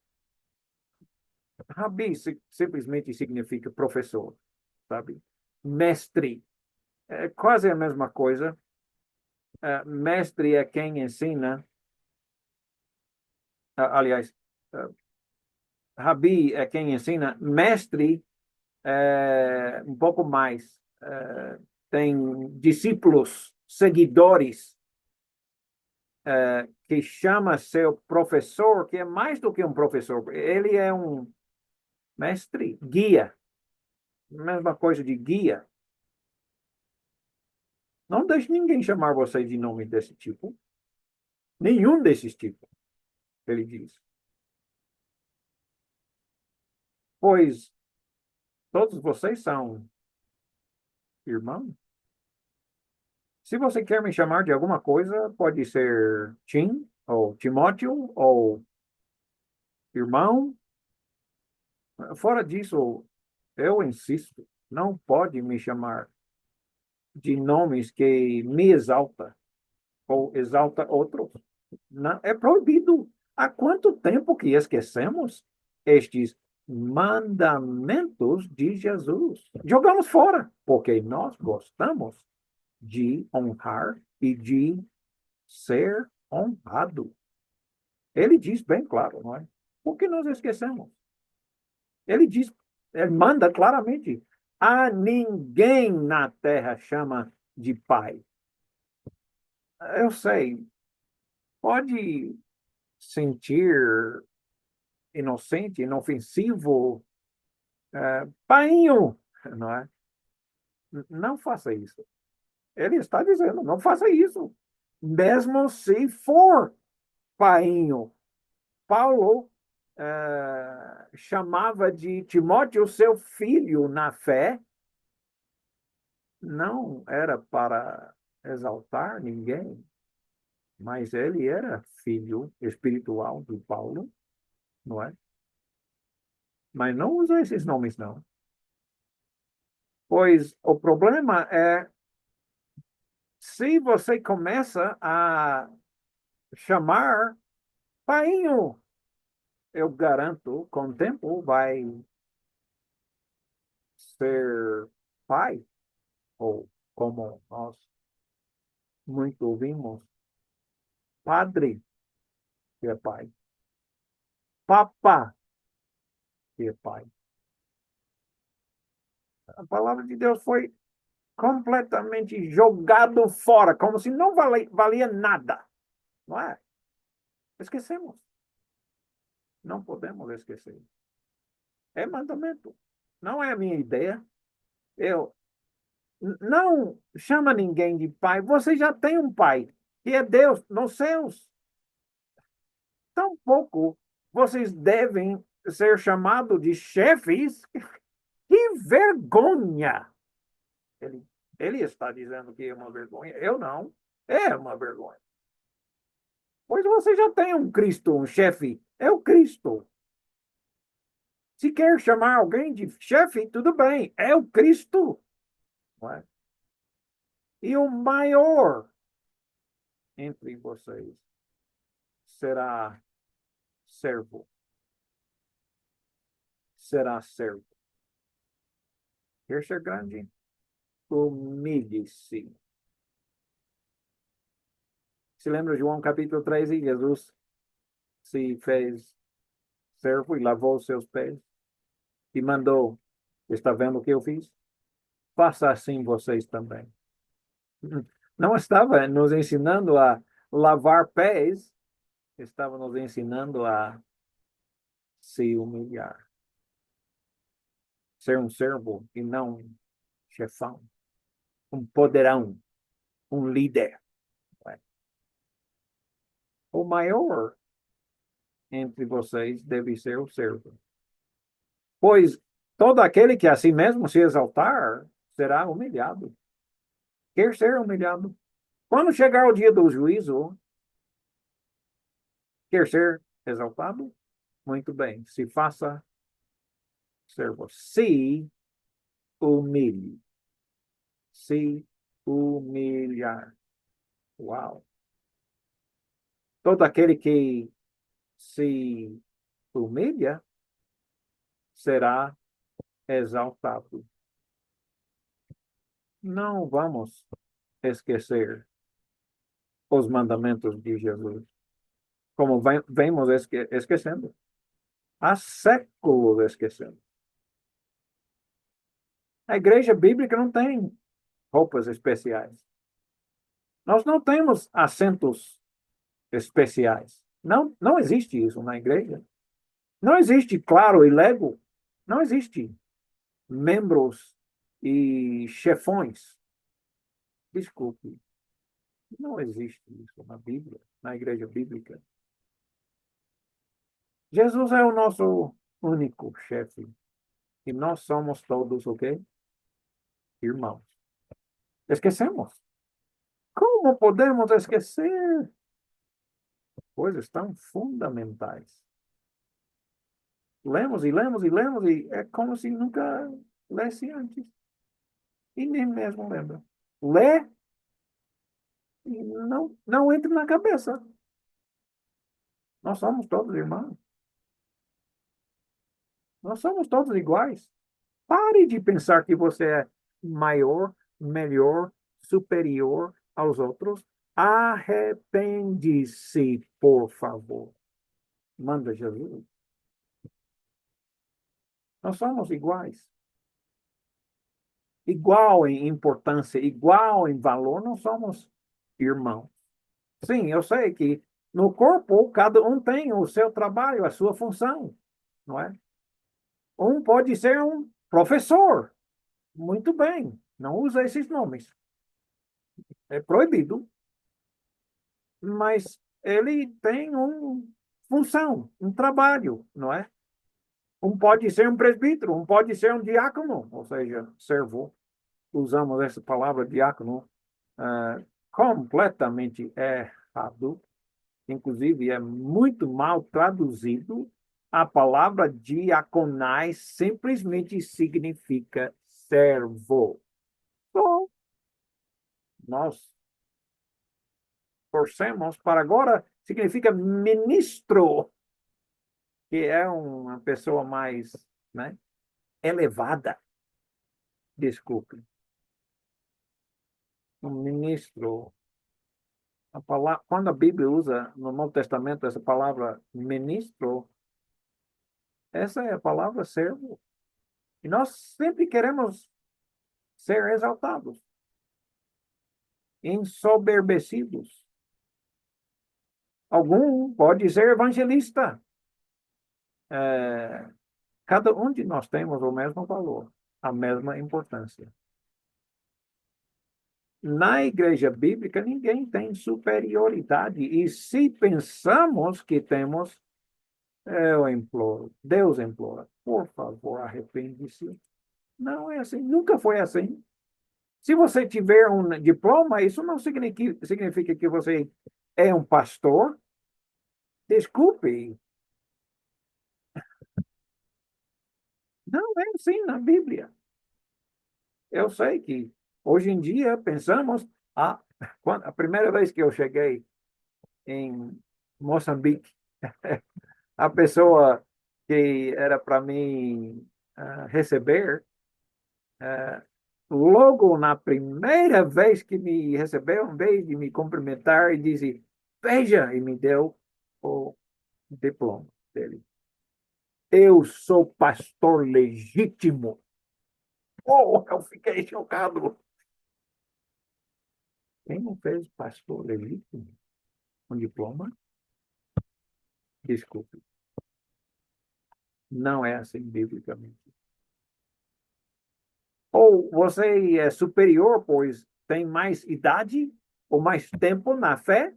A: rabi, simplesmente significa professor, sabe? Mestre, é quase a mesma coisa. Mestre é quem ensina, aliás, rabi é quem ensina, mestre um pouco mais. Tem discípulos, seguidores, que chama seu professor, que é mais do que um professor. Ele é um mestre, guia. Mesma coisa de guia. Não deixe ninguém chamar você de nome desse tipo. Nenhum desses tipos, ele diz. Pois todos vocês são irmãos. Se você quer me chamar de alguma coisa, pode ser Tim, ou Timóteo, ou irmão. Fora disso, eu insisto, não pode me chamar de nomes que me exalta ou exalta outros. Não, é proibido. Há quanto tempo que esquecemos estes mandamentos de Jesus? Jogamos fora, porque nós gostamos de honrar e de ser honrado. Ele diz bem claro, não é? Por que nós esquecemos? Ele diz, ele manda claramente: a ninguém na terra chama de pai. Eu sei, pode sentir inocente, inofensivo, painho, não é? Não faça isso. Ele está dizendo, não faça isso. Mesmo se for painho. Paulo chamava de Timóteo seu filho na fé, não era para exaltar ninguém, mas ele era filho espiritual de Paulo, não é? Mas não usa esses nomes, não. Pois o problema é se você começa a chamar painho, eu garanto, com o tempo vai ser pai, ou como nós muito ouvimos, padre, que é pai, papa, que é pai. A palavra de Deus foi completamente jogado fora, como se não valia nada, não é? Esquecemos. Não podemos esquecer. É mandamento. Não é a minha ideia. Eu não chama ninguém de pai. Você já tem um pai, que é Deus nos céus. Tampouco vocês devem ser chamados de chefes. Que vergonha! Ele, ele está dizendo que é uma vergonha. Eu não. É uma vergonha. Pois você já tem um Cristo, um chefe. É o Cristo. Se quer chamar alguém de chefe, tudo bem. É o Cristo. Não é? E o maior entre vocês será servo. Será servo. Quer ser grande? Humilhe-se. Se lembra de João capítulo 13? Jesus se fez servo e lavou os seus pés e mandou: está vendo o que eu fiz? Faça assim vocês também. Não estava nos ensinando a lavar pés, estava nos ensinando a se humilhar, ser um servo e não um chefão, um poderão, um líder. O maior entre vocês deve ser o servo. Pois todo aquele que a si mesmo se exaltar será humilhado. Quer ser humilhado. Quando chegar o dia do juízo, quer ser exaltado? Muito bem, se faça servo. Se humilhe. Se humilhar. Uau! Todo aquele que se humilha será exaltado. Não vamos esquecer os mandamentos de Jesus, como vemos esquecendo. Há séculos esquecendo. A igreja bíblica não tem roupas especiais. Nós não temos assentos especiais. Não, não existe isso na igreja. Não existe claro e lego. Não existe membros e chefões. Desculpe, não existe isso na Bíblia, na igreja bíblica. Jesus é o nosso único chefe. E nós somos todos o quê? Irmãos. Esquecemos. Como podemos esquecer coisas tão fundamentais? Lemos e lemos e lemos e é como se nunca lesse antes. E nem mesmo lembra. Lê e não entra na cabeça. Nós somos todos irmãos. Nós somos todos iguais. Pare de pensar que você é maior, melhor, superior aos outros. Arrepende-se, por favor. Manda Jesus. Nós somos iguais. Igual em importância, igual em valor, não somos irmãos. Sim, eu sei que no corpo cada um tem o seu trabalho, a sua função, não é? Um pode ser um professor, muito bem, não usa esses nomes, é proibido, mas ele tem uma função, um trabalho, não é? Um pode ser um presbítero, um pode ser um diácono, ou seja, servo. Usamos essa palavra diácono completamente errado. Inclusive, é muito mal traduzido. A palavra diaconais simplesmente significa servo. Bom, nós torcemos para agora, significa ministro, que é uma pessoa mais, né, elevada. Desculpe. Um ministro. Quando a Bíblia usa no Novo Testamento essa palavra ministro, essa é a palavra servo. E nós sempre queremos ser exaltados, ensoberbecidos. Algum pode ser evangelista. É, cada um de nós temos o mesmo valor, a mesma importância. Na igreja bíblica, ninguém tem superioridade. E se pensamos que temos, eu imploro, Deus implora, por favor, arrepende-se. Não é assim, nunca foi assim. Se você tiver um diploma, isso não significa que você é um pastor. Desculpe, não é assim na Bíblia. Eu sei que hoje em dia pensamos, a primeira vez que eu cheguei em Moçambique, a pessoa que era para mim receber, ah, logo na primeira vez que me recebeu, em vez de me cumprimentar, e disse, veja, e me deu o diploma dele. Eu sou pastor legítimo. Oh, eu fiquei chocado. Quem não fez pastor legítimo? Um diploma? Desculpe. Não é assim biblicamente. Ou você é superior, pois tem mais idade ou mais tempo na fé?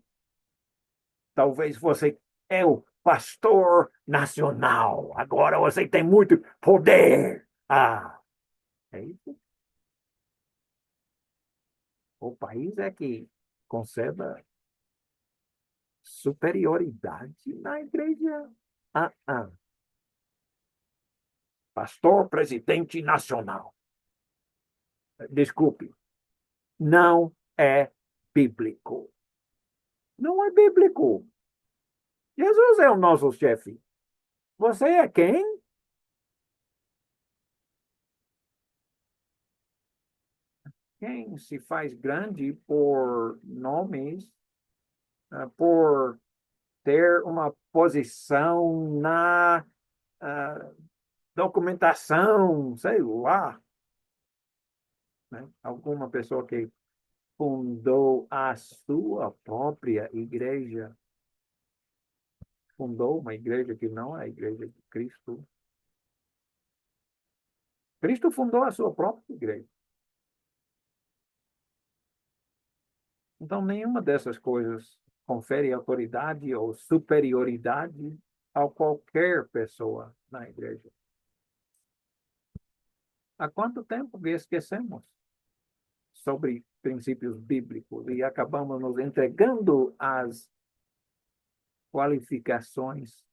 A: Talvez você é o pastor nacional. Agora você tem muito poder. É isso. O país é que conceda superioridade na igreja. Ah, ah. Pastor presidente nacional. Desculpe, não é bíblico. Não é bíblico. Jesus é o nosso chefe. Você é quem? Quem se faz grande por nomes, por ter uma posição na ah, documentação, sei lá, né? Alguma pessoa que fundou a sua própria igreja, fundou uma igreja que não é a igreja de Cristo. Cristo fundou a sua própria igreja. Então, nenhuma dessas coisas confere autoridade ou superioridade a qualquer pessoa na igreja. Há quanto tempo que esquecemos sobre princípios bíblicos e acabamos nos entregando às qualificações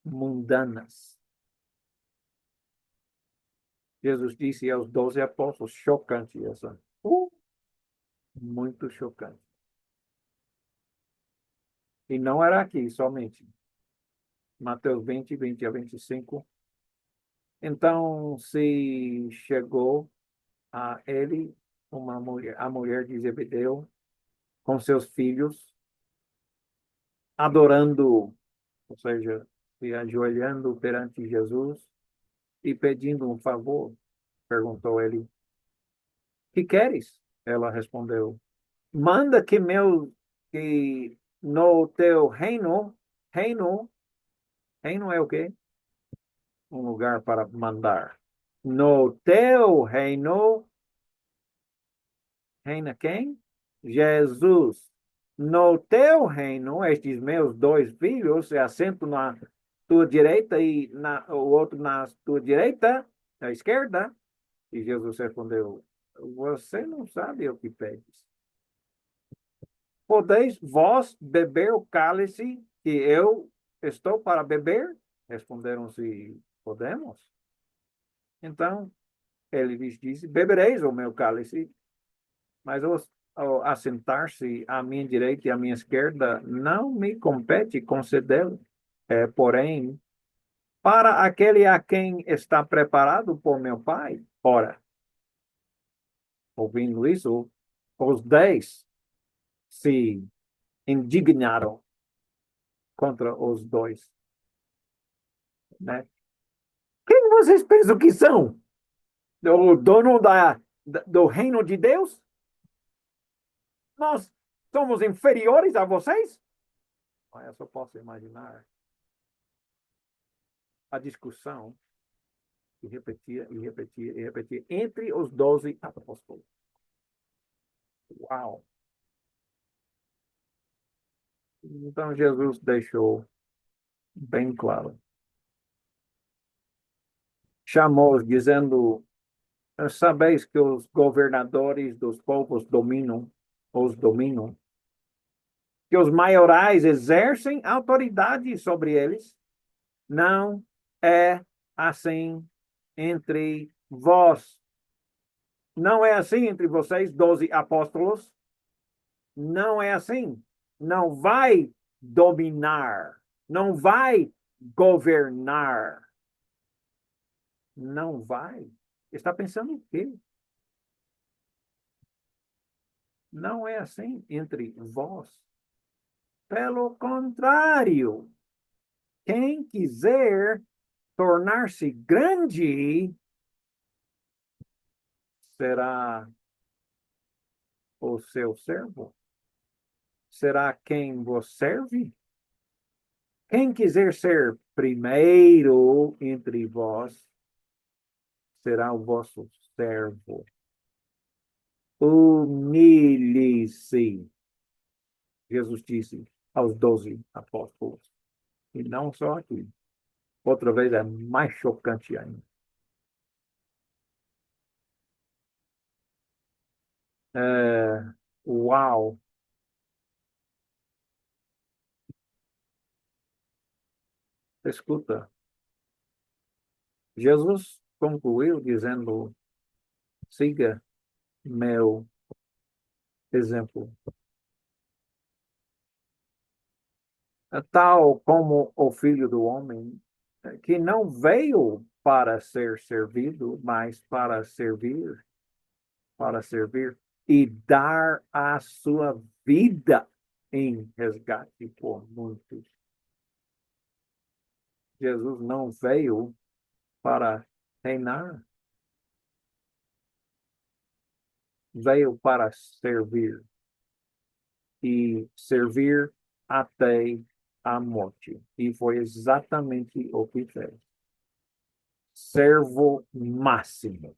A: mundanas? Jesus disse aos 12 apóstolos, chocante essa. Muito chocante. E não era aqui somente. Mateus 20, 20 a 25. Então se chegou a ele a mulher de Zebedeu, com seus filhos, adorando, ou seja, se ajoelhando perante Jesus e pedindo um favor. Perguntou ele: que queres? Ela respondeu: manda que no teu reino, reino é o quê? Um lugar para mandar. No teu reino, reina quem? Jesus. No teu reino, estes meus dois filhos se assentam na tua direita e o outro na tua direita, à esquerda. E Jesus respondeu: você não sabe o que pedes. Podeis vós beber o cálice que eu estou para beber? Responderam-se: podemos. Então ele lhes disse: bebereis o meu cálice, mas ao assentar-se à minha direita e à minha esquerda, não me compete concedê-lo. Porém, para aquele a quem está preparado por meu Pai. Ora, ouvindo isso, os 10 se indignaram contra os dois, né? Quem vocês pensam que são? O dono do reino de Deus? Nós somos inferiores a vocês? Eu só posso imaginar a discussão e repetia e repetia e repetia entre os 12 apóstolos. Uau! Então Jesus deixou bem claro. Chamou-os dizendo: sabeis que os governadores dos povos dominam, que os maiorais exercem autoridade sobre eles. Não é assim entre vós. Não é assim entre vocês, 12 apóstolos. Não é assim. Não vai dominar. Não vai governar. Não vai. Está pensando o quê? Não é assim entre vós. Pelo contrário, quem quiser tornar-se grande será o seu servo. Será quem vos serve? Quem quiser ser primeiro entre vós será o vosso servo. Humilhe-se, Jesus disse aos 12 apóstolos. E não só aqui. Outra vez é mais chocante ainda. Uau! Escuta, Jesus concluiu dizendo: siga meu exemplo. Tal como o Filho do Homem, que não veio para ser servido, mas para servir e dar a sua vida em resgate por muitos. Jesus não veio para reinar, veio para servir e servir até a morte. E foi exatamente o que fez. Servo máximo.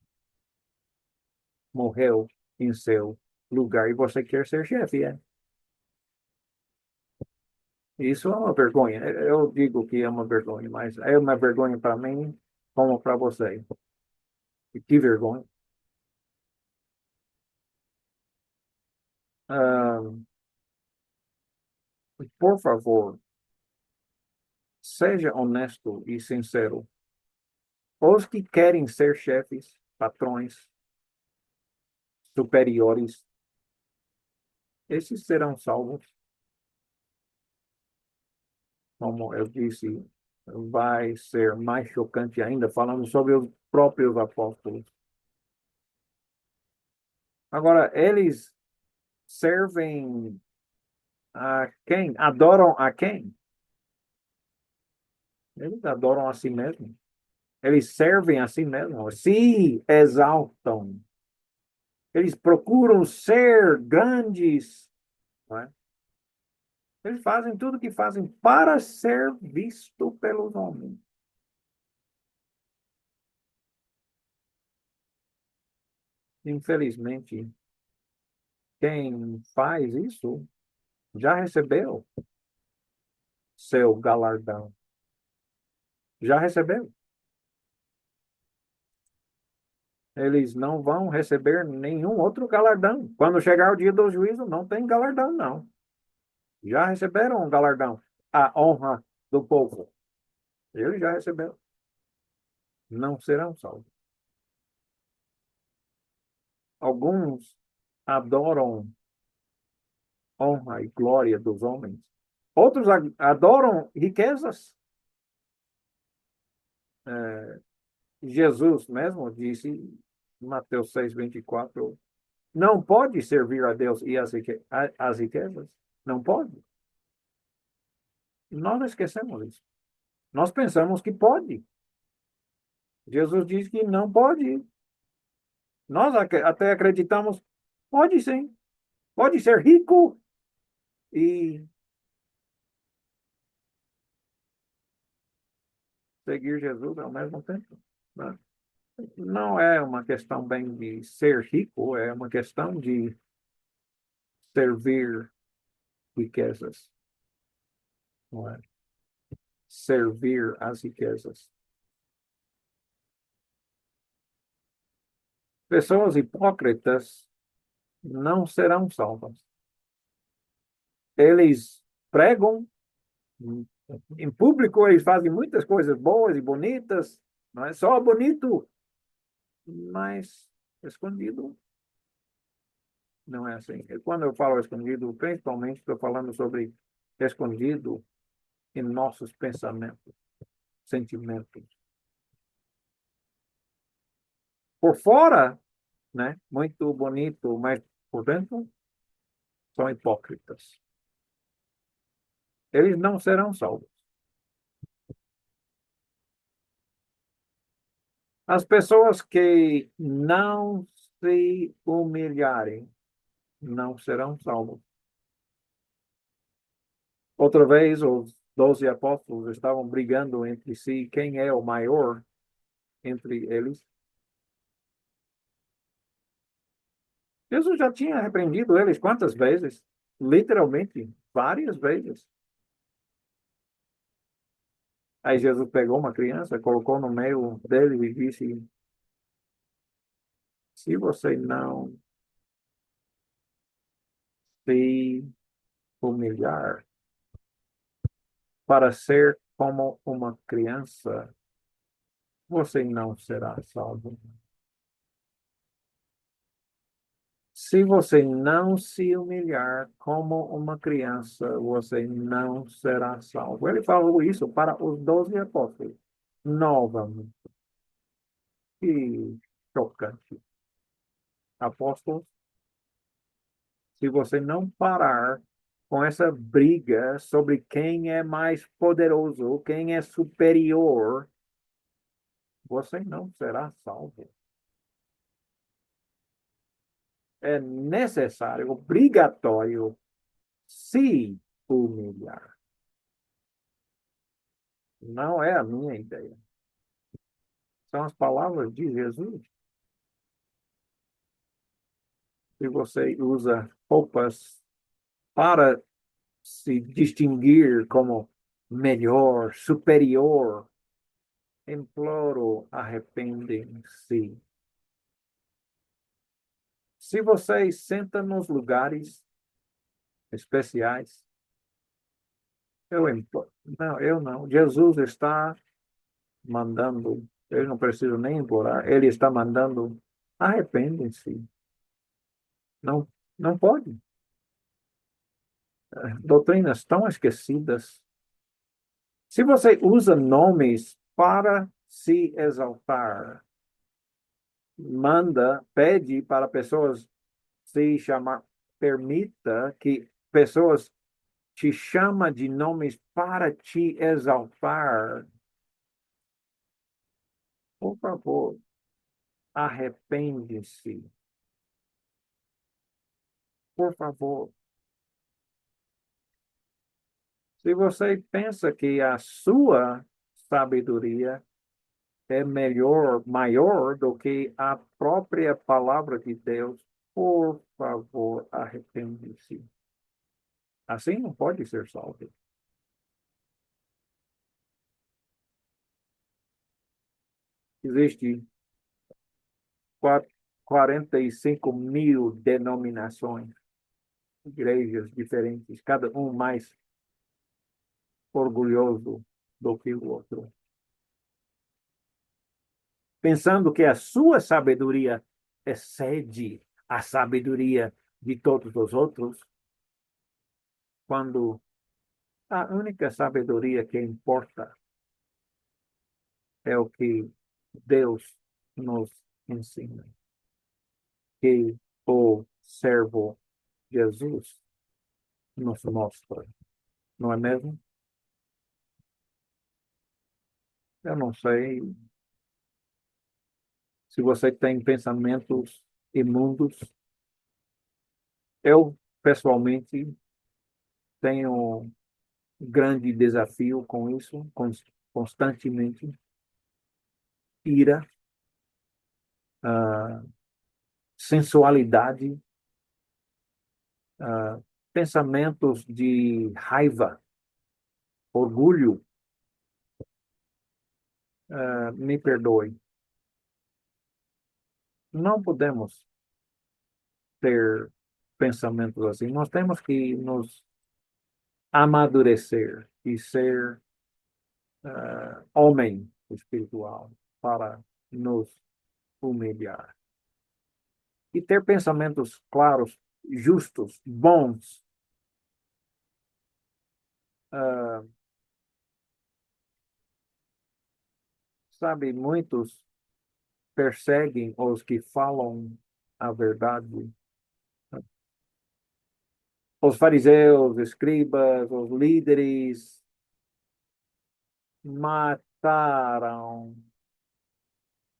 A: Morreu em seu lugar. E você quer ser chefe, é? Isso é uma vergonha. Eu digo que é uma vergonha, mas é uma vergonha para mim como para você. E que vergonha. Ah, por favor, seja honesto e sincero. Os que querem ser chefes, patrões, superiores, esses serão salvos. Como eu disse, vai ser mais chocante ainda, falando sobre os próprios apóstolos. Agora, eles servem a quem? Adoram a quem? Eles adoram a si mesmos. Eles servem a si mesmos, se exaltam. Eles procuram ser grandes, não é? Eles fazem tudo o que fazem para ser visto pelos homens. Infelizmente, quem faz isso já recebeu seu galardão. Já recebeu. Eles não vão receber nenhum outro galardão. Quando chegar o dia do juízo, não tem galardão, não. Já receberam um galardão. A honra do povo. Eles já receberam. Não serão salvos. Alguns adoram honra e glória dos homens. Outros adoram riquezas. É, Jesus mesmo disse, em Mateus 6:24, não pode servir a Deus e as riquezas. Não pode. Nós esquecemos isso. Nós pensamos que pode. Jesus diz que não pode. Nós até acreditamos, pode sim. Pode ser rico e seguir Jesus ao mesmo tempo. Né? Não é uma questão bem de ser rico, é uma questão de servir riquezas, não é? Servir as riquezas. Pessoas hipócritas não serão salvas. Eles pregam em público, eles fazem muitas coisas boas e bonitas, não é só bonito, mas escondido não é assim. E quando eu falo escondido, principalmente estou falando sobre escondido em nossos pensamentos, sentimentos. Por fora, né, muito bonito, mas por dentro são hipócritas. Eles não serão salvos. As pessoas que não se humilharem não serão salvos. Outra vez, os 12 apóstolos estavam brigando entre si quem é o maior entre eles. Jesus já tinha repreendido eles quantas vezes? Literalmente, várias vezes. Aí Jesus pegou uma criança, colocou no meio dele e disse: se você não se humilhar para ser como uma criança, você não será salvo. Se você não se humilhar como uma criança, você não será salvo. Ele falou isso para os 12 apóstolos. Novamente. Que chocante. Apóstolos, se você não parar com essa briga sobre quem é mais poderoso, quem é superior, você não será salvo. É necessário, obrigatório, se humilhar. Não é a minha ideia. São as palavras de Jesus. Se você usa roupas para se distinguir como melhor, superior, imploro, arrependem-se. Se vocês sentam nos lugares especiais, eu imploro. Não, eu não. Jesus está mandando, eu não preciso nem implorar, ele está mandando, arrependem-se. Não, não pode. Doutrinas tão esquecidas. Se você usa nomes para se exaltar, pede para pessoas se chamar. permita que pessoas te chamem de nomes para te exaltar. Por favor, arrepende-se. Por favor. Se você pensa que a sua sabedoria é melhor, maior do que a própria palavra de Deus, por favor, arrepende-se. Assim não pode ser salvo. Existe 45.000 denominações, igrejas diferentes, cada um mais orgulhoso do que o outro. Pensando que a sua sabedoria excede a sabedoria de todos os outros, quando a única sabedoria que importa é o que Deus nos ensina, que o servo Jesus nos mostra, não é mesmo? Eu não sei se você tem pensamentos imundos. Eu, pessoalmente, tenho um grande desafio com isso, constantemente. Ira, ah, sensualidade, ah, pensamentos de raiva, orgulho. Me perdoe. Não podemos ter pensamentos assim. Nós temos que nos amadurecer e ser homem espiritual para nos humilhar. E ter pensamentos claros, justos, bons. Ah, sabe, muitos perseguem os que falam a verdade. Os fariseus, escribas, os líderes mataram,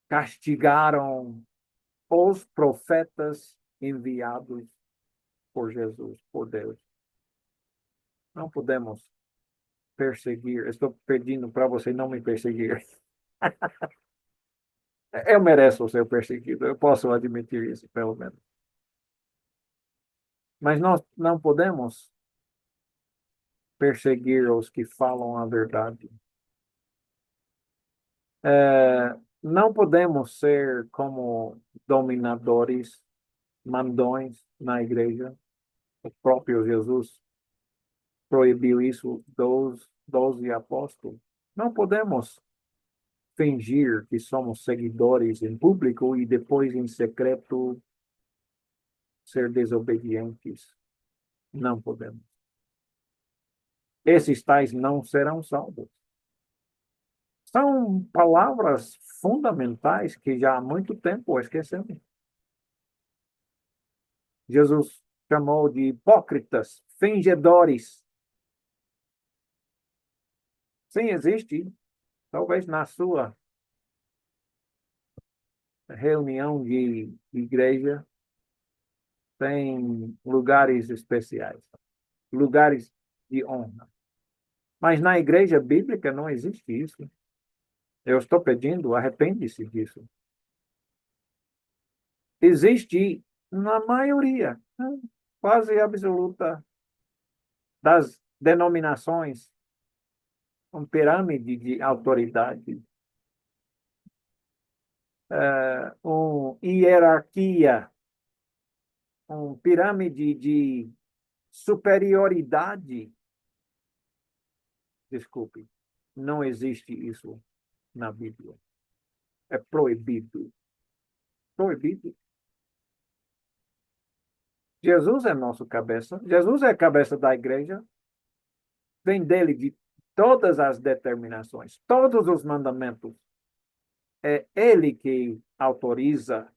A: castigaram os profetas enviados por Jesus, por Deus. Não podemos perseguir. Estou pedindo para você não me perseguir. Eu mereço ser perseguido, eu posso admitir isso, pelo menos. Mas nós não podemos perseguir os que falam a verdade. Não podemos ser como dominadores, mandões na igreja. O próprio Jesus proibiu isso dos 12 apóstolos. Não podemos fingir que somos seguidores em público e depois em secreto ser desobedientes. Não podemos. Esses tais não serão salvos. São palavras fundamentais que já há muito tempo esquecemos. Jesus chamou de hipócritas, fingidores. Sim, existe. Talvez na sua reunião de igreja tem lugares especiais, lugares de honra. Mas na igreja bíblica não existe isso. Eu estou pedindo, arrepende-se disso. Existe na maioria, quase absoluta das denominações, uma pirâmide de autoridade, uma hierarquia, uma pirâmide de superioridade. Desculpe, não existe isso na Bíblia. É proibido. Proibido. Jesus é nosso cabeça. Jesus é a cabeça da igreja. Vem dele de todas as determinações, todos os mandamentos. É ele que autoriza,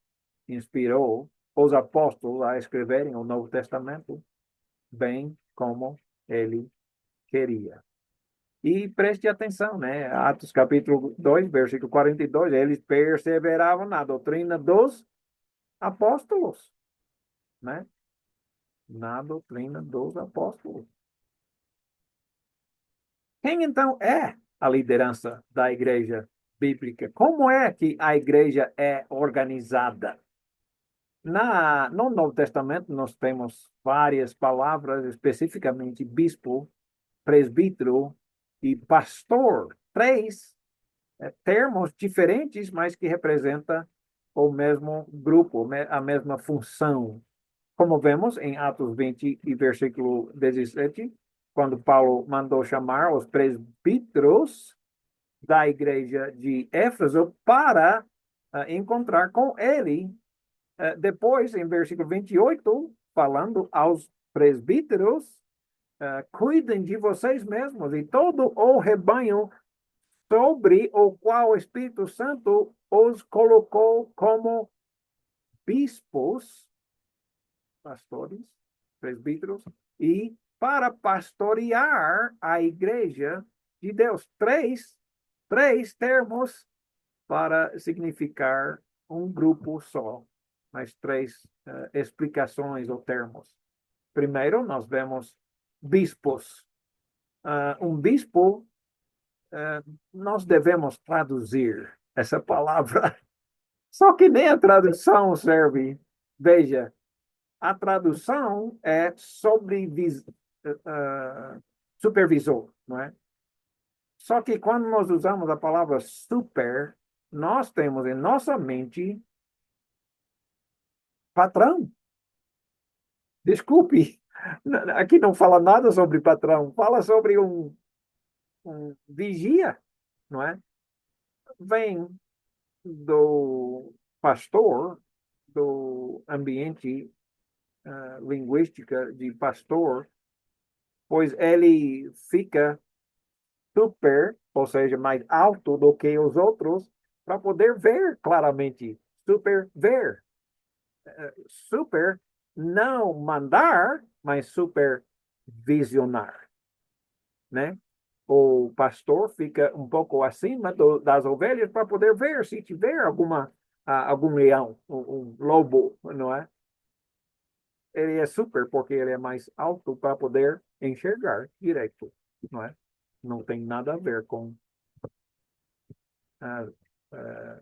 A: inspirou os apóstolos a escreverem o Novo Testamento bem como ele queria. E preste atenção, né? Atos capítulo 2, versículo 42, eles perseveravam na doutrina dos apóstolos, né? Na doutrina dos apóstolos. Quem então é a liderança da igreja bíblica? Como é que a igreja é organizada? No Novo Testamento, nós temos várias palavras, especificamente bispo, presbítero e pastor. Três termos diferentes, mas que representam o mesmo grupo, a mesma função. Como vemos em Atos 20 e versículo 17, quando Paulo mandou chamar os presbíteros da igreja de Éfeso para encontrar com ele. Depois, em versículo 28, falando aos presbíteros, cuidem de vocês mesmos e todo o rebanho sobre o qual o Espírito Santo os colocou como bispos, pastores, presbíteros, e para pastorear a igreja de Deus. Três termos para significar um grupo só, mas três explicações ou termos. Primeiro, nós vemos bispos. Um bispo, nós devemos traduzir essa palavra, só que nem a tradução serve. Veja, a tradução é supervisor, não é? Só que quando nós usamos a palavra super, nós temos em nossa mente patrão. Desculpe, aqui não fala nada sobre patrão, fala sobre um vigia, não é? Vem do pastor, do ambiente linguística de pastor, pois ele fica super, ou seja, mais alto do que os outros, para poder ver claramente. Super ver. Super não mandar, mas supervisionar, né? O pastor fica um pouco acima das ovelhas para poder ver se tiver algum leão, lobo, não é? Ele é super porque ele é mais alto para poder enxergar direito, não é? Não tem nada a ver com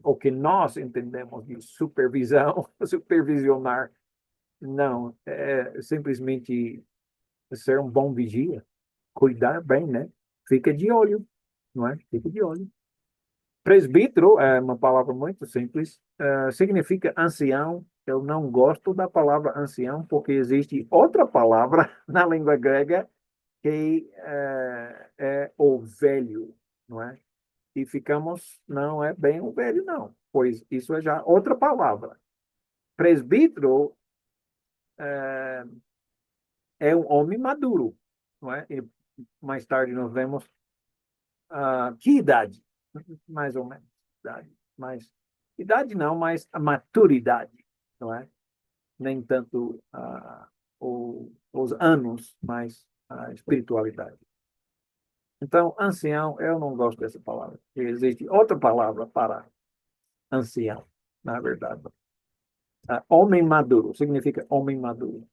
A: o que nós entendemos de supervisão, supervisionar. Não, é simplesmente ser um bom vigia, cuidar bem, né? Fica de olho, não é? Fica de olho. Presbítero é uma palavra muito simples, significa ancião. Eu não gosto da palavra ancião porque existe outra palavra na língua grega que é o velho, não é? E ficamos, não é bem o velho, não, pois isso é já outra palavra. Presbítero é um homem maduro, não é? E mais tarde nós vemos que idade, mais ou menos, idade não, mas a maturidade, não é? Nem tanto os anos, mas a espiritualidade. Então, ancião, eu não gosto dessa palavra. Existe outra palavra para ancião, na verdade. Homem maduro, significa homem maduro.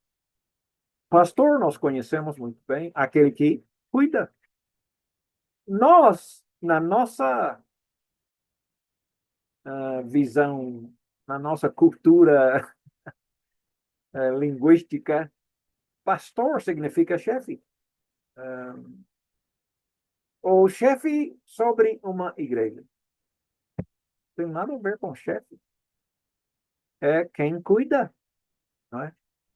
A: Pastor, nós conhecemos muito bem, aquele que cuida. Nós, na nossa visão, na nossa cultura linguística, pastor significa chefe. O chefe sobre uma igreja. Não tem nada a ver com chefe. É quem cuida, não é?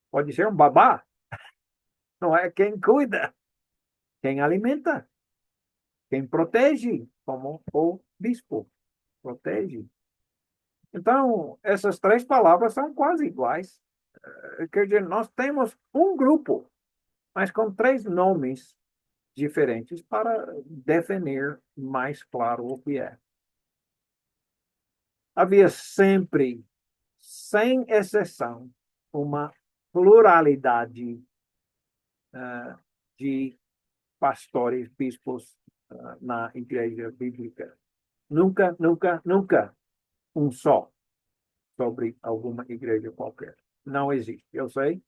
A: Pode ser um babá, não é quem cuida, quem alimenta, quem protege, como o bispo protege. Então, essas três palavras são quase iguais. Quer dizer, nós temos um grupo, mas com três nomes diferentes para definir mais claro o que é. Havia sempre, sem exceção, uma pluralidade de pastores, bispos na igreja bíblica. Nunca, nunca, nunca um só sobre alguma igreja qualquer. Não existe. Eu sei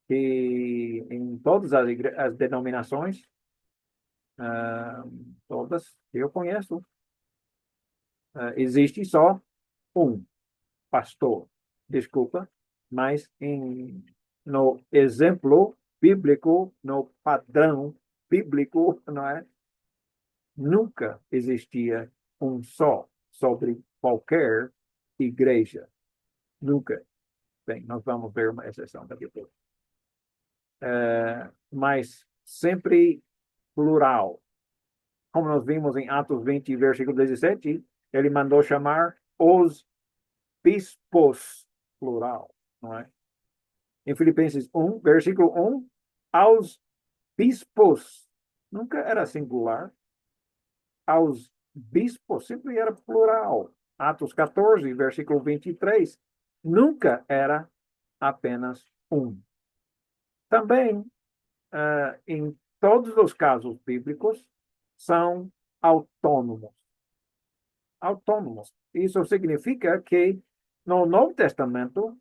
A: que em todas as denominações, todas que eu conheço, existe só um pastor. Desculpa, mas no exemplo bíblico, no padrão bíblico, não é? Nunca existia um só sobre qualquer igreja. Nunca. Bem, nós vamos ver uma exceção daqui a pouco. Mas sempre plural. Como nós vimos em Atos 20, versículo 17, ele mandou chamar os bispos, plural, não é? Em Filipenses 1, versículo 1, aos bispos. Nunca era singular. Aos bispos sempre era plural. Atos 14, versículo 23, nunca era apenas um. Também, em todos os casos bíblicos, são autônomos. Autônomos. Isso significa que no Novo Testamento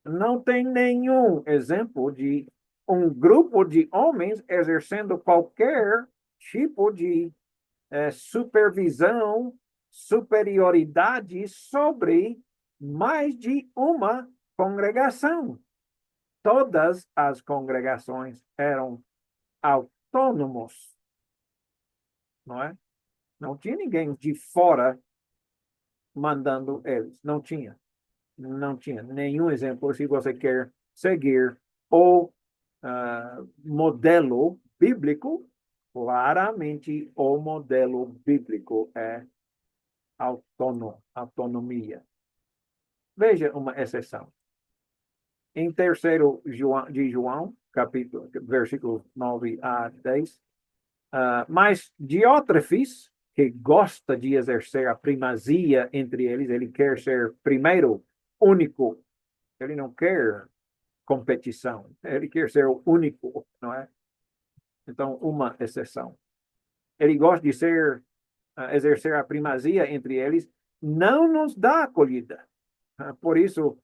A: não tem nenhum exemplo de um grupo de homens exercendo qualquer tipo de supervisão, superioridade sobre mais de uma congregação. Todas as congregações eram autônomos, não é? Não tinha ninguém de fora mandando eles. Não tinha. Não tinha nenhum exemplo. Se você quer seguir o modelo bíblico, claramente o modelo bíblico é autonomia. Veja uma exceção. Em 3 de João, capítulo, versículo 9 a 10, mas Diótrefes, que gosta de exercer a primazia entre eles, ele quer ser primeiro, único, ele não quer competição, ele quer ser o único, não é? Então, uma exceção. Ele gosta de exercer a primazia entre eles, não nos dá acolhida. Por isso,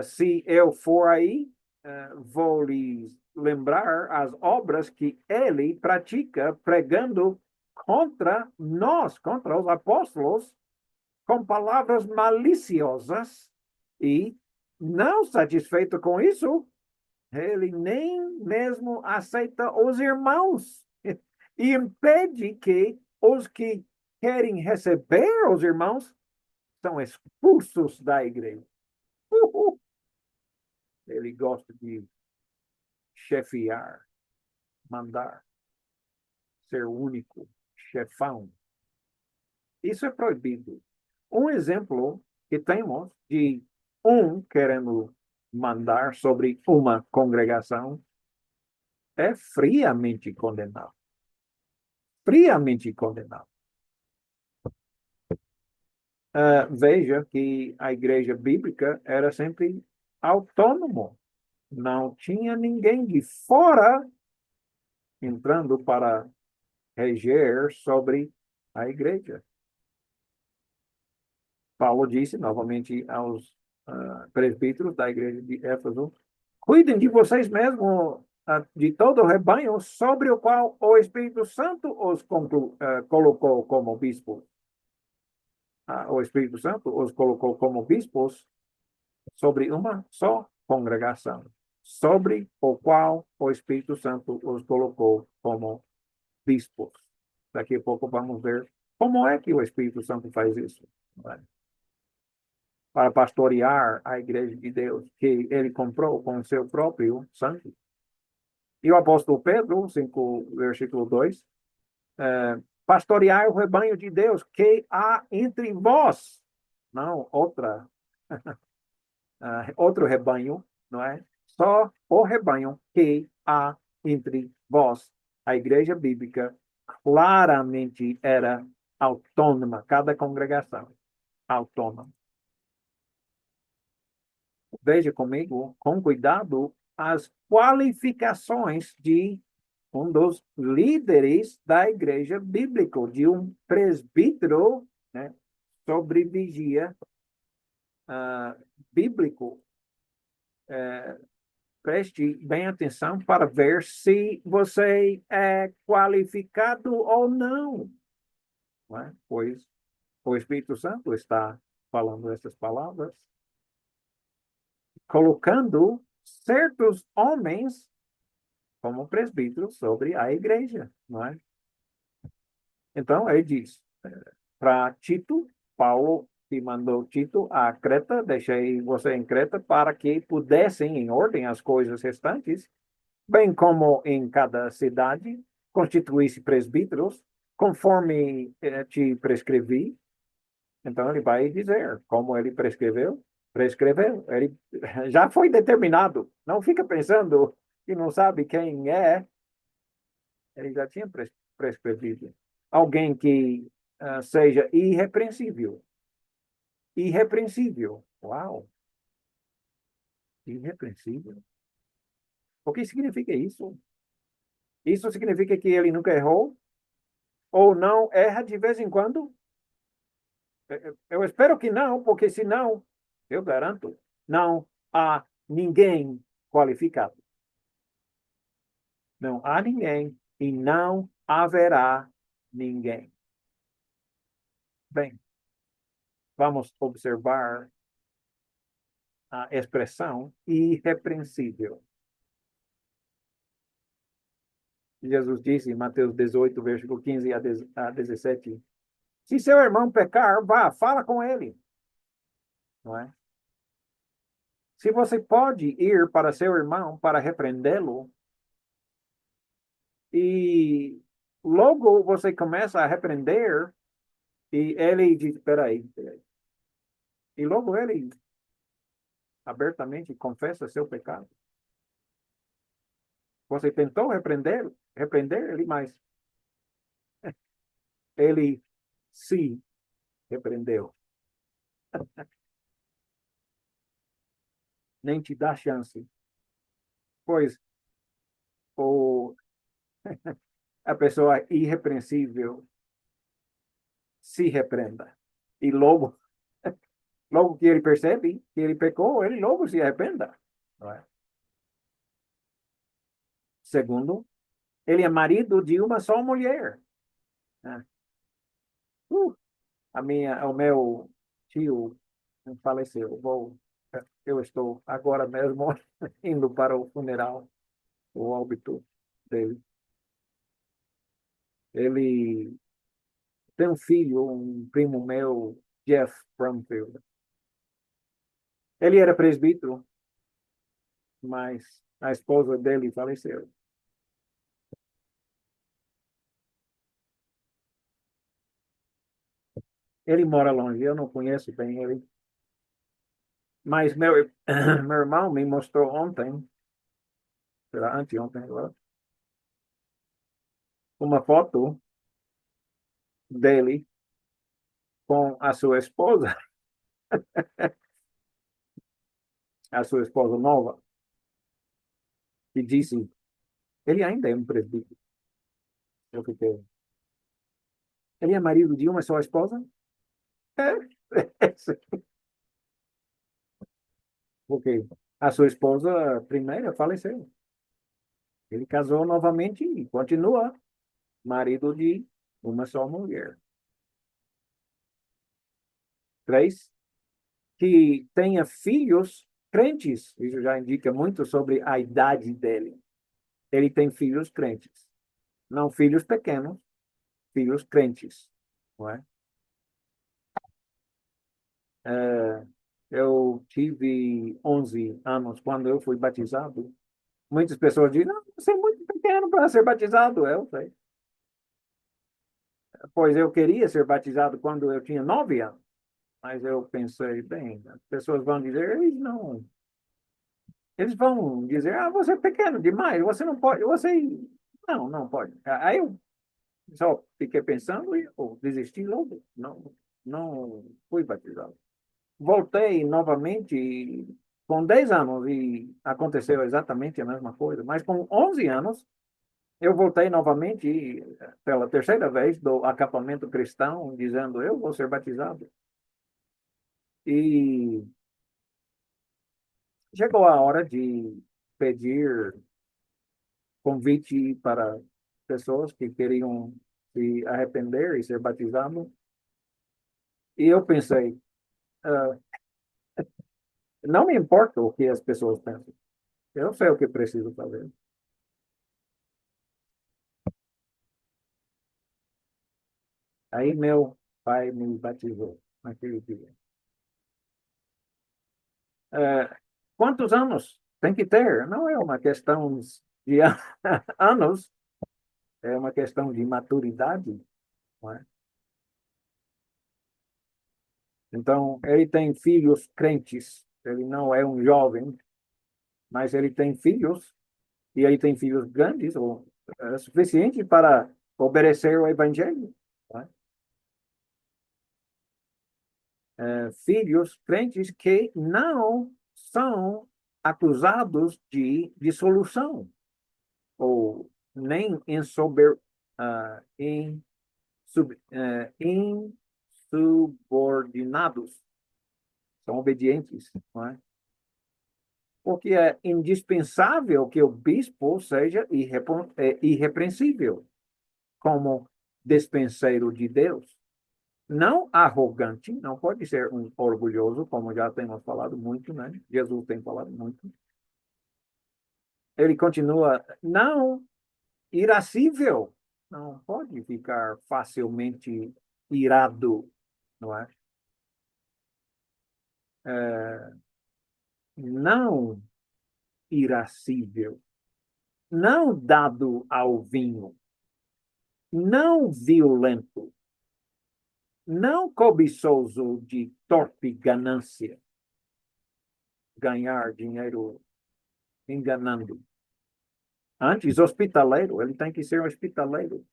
A: se eu for aí, vou lhes lembrar as obras que ele pratica pregando contra nós, contra os apóstolos, com palavras maliciosas e, não satisfeito com isso, ele nem mesmo aceita os irmãos e impede que os que querem receber os irmãos são expulsos da igreja. Ele gosta de chefiar, mandar, ser o único, chefão. Isso é proibido. Um exemplo que temos de um querendo mandar sobre uma congregação é friamente condenado. Friamente condenado. Veja que a igreja bíblica era sempre autônomo. Não tinha ninguém de fora entrando para reger sobre a igreja. Paulo disse novamente aos presbíteros da igreja de Éfeso: cuidem de vocês mesmos, de todo o rebanho sobre o qual o Espírito Santo os colocou como bispos. O Espírito Santo os colocou como bispos sobre uma só congregação, sobre o qual o Espírito Santo os colocou como bispos. Daqui a pouco vamos ver como é que o Espírito Santo faz isso. Para pastorear a igreja de Deus, que ele comprou com o seu próprio sangue. E o apóstolo Pedro, 5, versículo 2, pastorear o rebanho de Deus que há entre vós. Não, outro rebanho, não é? Só o rebanho que há entre vós. A igreja bíblica claramente era autônoma, cada congregação autônoma. Veja comigo, com cuidado, as qualificações de um dos líderes da igreja bíblica, de um presbítero, né, sobre vigia bíblico. Preste bem atenção para ver se você é qualificado ou não, não é? Pois o Espírito Santo está falando essas palavras, colocando certos homens como presbíteros sobre a igreja, não é? Então, ele diz para Tito, Paulo que mandou Tito a Creta, deixei você em Creta para que pudessem em ordem as coisas restantes, bem como em cada cidade, constituísse presbíteros, conforme te prescrevi. Então, ele vai dizer como ele prescreveu, ele já foi determinado. Não fica pensando que não sabe quem é, ele já tinha prescrevido. Alguém que seja irrepreensível. Irrepreensível. Uau! Irrepreensível. O que significa isso? Isso significa que ele nunca errou? Ou não erra de vez em quando? Eu espero que não, porque senão, eu garanto, não há ninguém qualificado. Não há ninguém e não haverá ninguém. Bem, vamos observar a expressão irrepreensível. Jesus disse em Mateus 18, versículo 15 a 17, se seu irmão pecar, vá, fala com ele. Não é? Se você pode ir para seu irmão para repreendê-lo, e logo você começa a repreender, e ele diz, peraí. E logo ele abertamente confessa seu pecado. Você tentou repreender ele, mas ele se repreendeu. Nem te dá chance. Pois o, a pessoa irrepreensível se repreenda. E logo que ele percebe que ele pecou, ele logo se arrependa. Não é? Segundo, ele é marido de uma só mulher. Né? Uh, o meu tio faleceu. Eu estou agora mesmo indo para o funeral, o óbito dele. Ele tem um filho, um primo meu, Jeff Brumfield. Ele era presbítero, mas a esposa dele faleceu. Ele mora longe, eu não conheço bem ele. Mas meu irmão me mostrou ontem, será anteontem agora, uma foto dele com a sua esposa, a sua esposa nova, e disse, ele ainda é um presbítero. Eu fiquei, ele é marido de uma só esposa? É, porque a sua esposa primeira faleceu. Ele casou novamente e continua marido de uma só mulher. Três, que tenha filhos crentes. Isso já indica muito sobre a idade dele. Ele tem filhos crentes. Não filhos pequenos, filhos crentes. Não é? Eu tive 11 anos quando eu fui batizado. Muitas pessoas dizem, não, você é muito pequeno para ser batizado. Eu sei. Pois eu queria ser batizado quando eu tinha 9 anos. Mas eu pensei, bem, as pessoas vão dizer, eles vão dizer, você é pequeno demais, você não pode, não pode. Aí eu só fiquei pensando e eu desisti logo, não fui batizado. Voltei novamente Com 10 anos e aconteceu exatamente a mesma coisa, mas com 11 anos eu voltei novamente e, pela terceira vez do acampamento cristão, dizendo eu vou ser batizado. E chegou a hora de pedir convite para pessoas que queriam se arrepender e ser batizados. E eu pensei, ah, não me importa o que as pessoas pensam, eu sei o que preciso fazer. Aí meu pai me batizou naquele dia. Ah, quantos anos tem que ter? Não é uma questão de anos, é uma questão de maturidade, não é? Então, ele tem filhos crentes, ele não é um jovem, mas ele tem filhos, e ele tem filhos grandes, ou suficiente para obedecer o evangelho, não é? Filhos crentes que não são acusados de dissolução, ou nem insubordinados, são obedientes, não é? Porque é indispensável que o bispo seja irrepreensível, como despenseiro de Deus. Não arrogante, não pode ser um orgulhoso, como já temos falado muito, né? Jesus tem falado muito. Ele continua, não irascível, não pode ficar facilmente irado, não é? É, não irascível, não dado ao vinho, não violento, não cobiçoso de torpe ganância, ganhar dinheiro enganando. Antes, hospitaleiro, ele tem que ser hospitaleiro,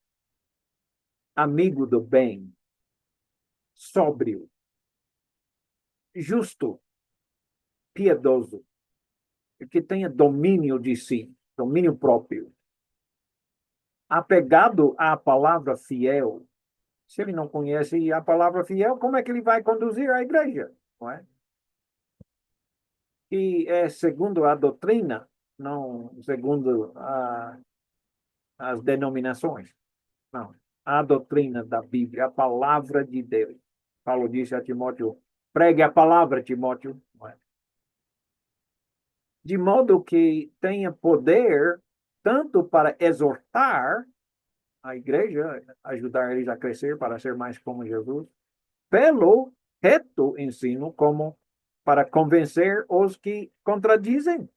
A: amigo do bem, sóbrio, justo, piedoso, que tenha domínio de si, domínio próprio, apegado à palavra fiel. Se ele não conhece a palavra fiel, como é que ele vai conduzir a igreja? Não é? E é segundo a doutrina, não segundo as denominações. Não. A doutrina da Bíblia, a palavra de Deus. Paulo disse a Timóteo: pregue a palavra, Timóteo. Não é? De modo que tenha poder tanto para exortar a igreja, ajudar eles a crescer para ser mais como Jesus, pelo reto ensino, como para convencer os que contradizem.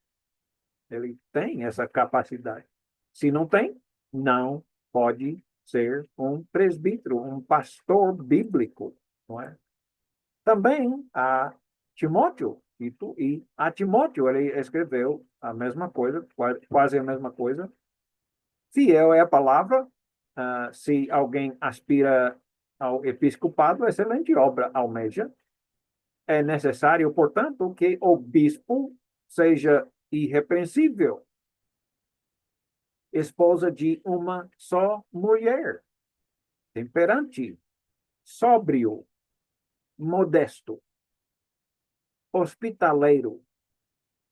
A: Ele tem essa capacidade. Se não tem, não pode ser um presbítero, um pastor bíblico, não é? Também a Timóteo, e a Timóteo ele escreveu a mesma coisa, quase a mesma coisa. Fiel é a palavra. Se alguém aspira ao episcopado, excelente obra almeja. É necessário, portanto, que o bispo seja irrepreensível, esposa de uma só mulher, temperante, sóbrio, modesto, hospitaleiro,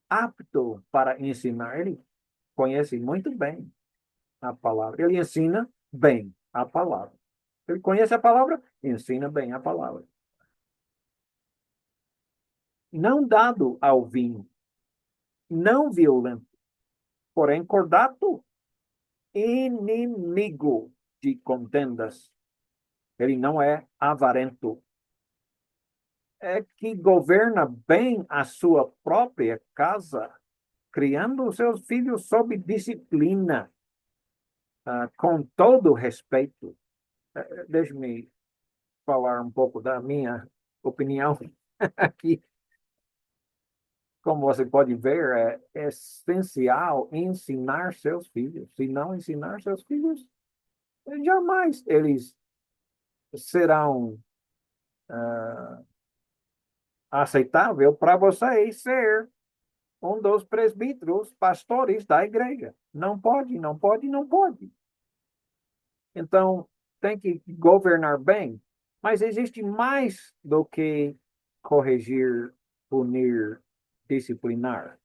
A: apto para ensinar. Ele conhece muito bem a palavra. Ele ensina bem a palavra. Ele conhece a palavra, ensina bem a palavra. Não dado ao vinho, não violento, porém cordato, inimigo de contendas. Ele não é avarento, é que governa bem a sua própria casa, criando os seus filhos sob disciplina, com todo respeito. Deixe-me falar um pouco da minha opinião aqui. Como você pode ver, é essencial ensinar seus filhos. Se não ensinar seus filhos, jamais eles serão aceitável para vocês ser um dos presbíteros, pastores da igreja. Não pode, não pode, não pode. Então, tem que governar bem, mas existe mais do que corrigir, punir, disciplinar.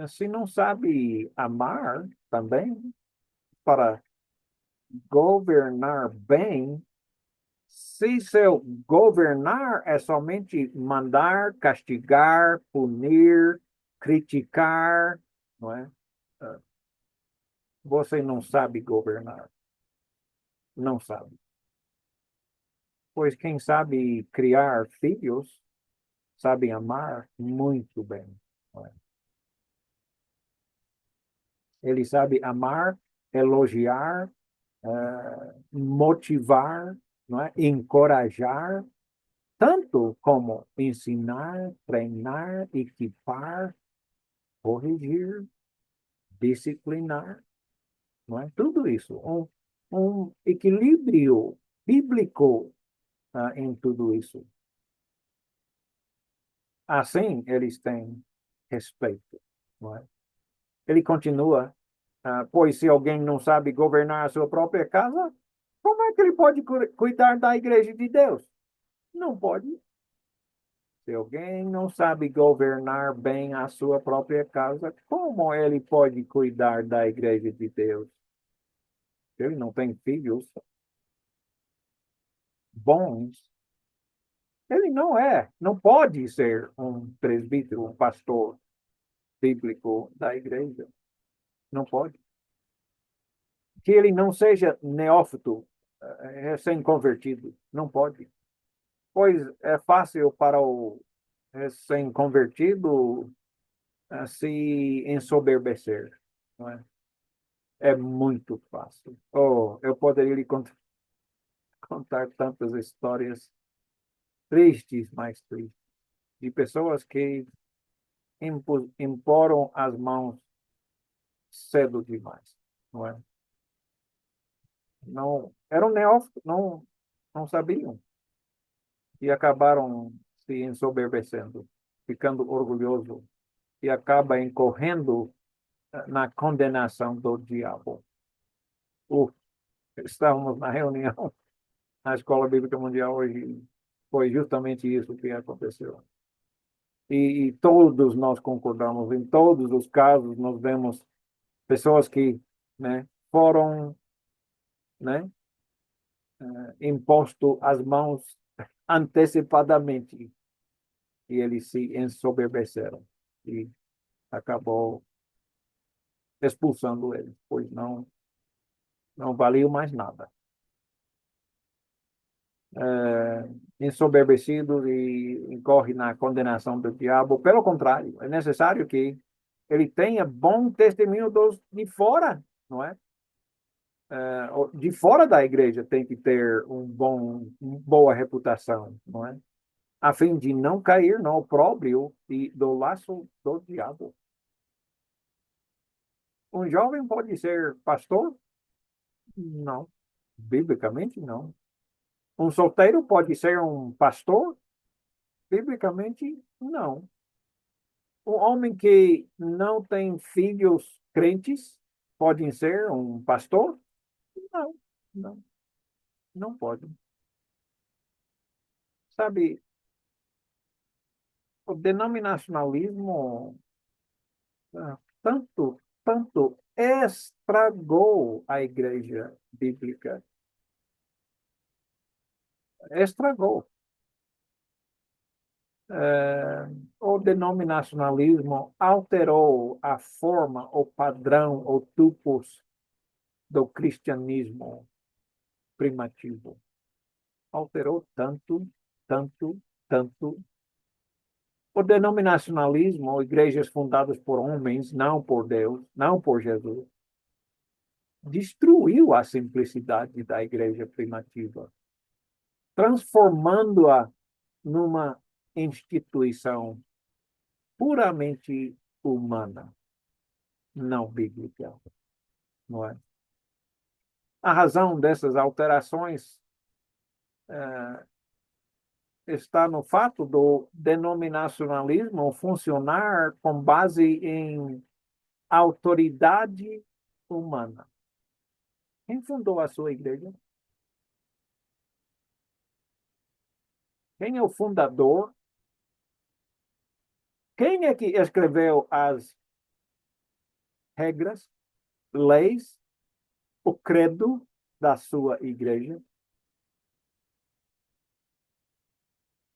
A: Se não sabe amar também, para governar bem, se seu governar é somente mandar, castigar, punir, criticar, não é? Você não sabe governar, não sabe. Pois quem sabe criar filhos, sabe amar muito bem. Não é? Ele sabe amar, elogiar, motivar, não é? Encorajar, tanto como ensinar, treinar, equipar, corrigir, disciplinar, não é? Tudo isso, um equilíbrio bíblico em tudo isso. Assim, eles têm respeito, não é? Ele continua, pois se alguém não sabe governar a sua própria casa, como é que ele pode cuidar da igreja de Deus? Não pode. Se alguém não sabe governar bem a sua própria casa, como ele pode cuidar da igreja de Deus? Ele não tem filhos bons. Ele não é, não pode ser um presbítero, um pastor bíblico da igreja. Não pode. Que ele não seja neófito, recém-convertido. Não pode. Pois é fácil para o recém-convertido se ensoberbecer, não é? É muito fácil. Oh, eu poderia lhe contar tantas histórias tristes, mais tristes, de pessoas que imporam as mãos cedo demais, não é? Não, eram neófitos, não sabiam e acabaram se ensoberbecendo, ficando orgulhoso e acaba incorrendo na condenação do diabo. Uh, Estávamos na reunião na Escola Bíblica Mundial hoje, foi justamente isso que aconteceu. E todos nós concordamos, em todos os casos nós vemos pessoas que, né, foram, né, imposto as mãos antecipadamente e eles se ensoberbeceram e acabou expulsando eles, pois não valia mais nada. Ensoberbecido e incorre na condenação do diabo. Pelo contrário, é necessário que ele tenha bom testemunho dos de fora, não é? De fora da igreja tem que ter uma boa reputação, não é? A fim de não cair no opróbrio e do laço do diabo. Um jovem pode ser pastor? Não. Biblicamente, não. Um solteiro pode ser um pastor? Biblicamente, não. Um homem que não tem filhos crentes pode ser um pastor? Não, não, não pode. Sabe, o denominacionalismo tanto estragou a igreja bíblica. Estragou. O denominacionalismo alterou a forma, o padrão, o tupos do cristianismo primitivo. Alterou tanto, tanto, tanto. O denominacionalismo, igrejas fundadas por homens, não por Deus, não por Jesus, destruiu a simplicidade da igreja primitiva, transformando-a numa instituição puramente humana, não bíblica, não é? A razão dessas alterações está no fato do denominacionalismo funcionar com base em autoridade humana. Quem fundou a sua igreja? Quem é o fundador? Quem é que escreveu as regras, leis, o credo da sua igreja?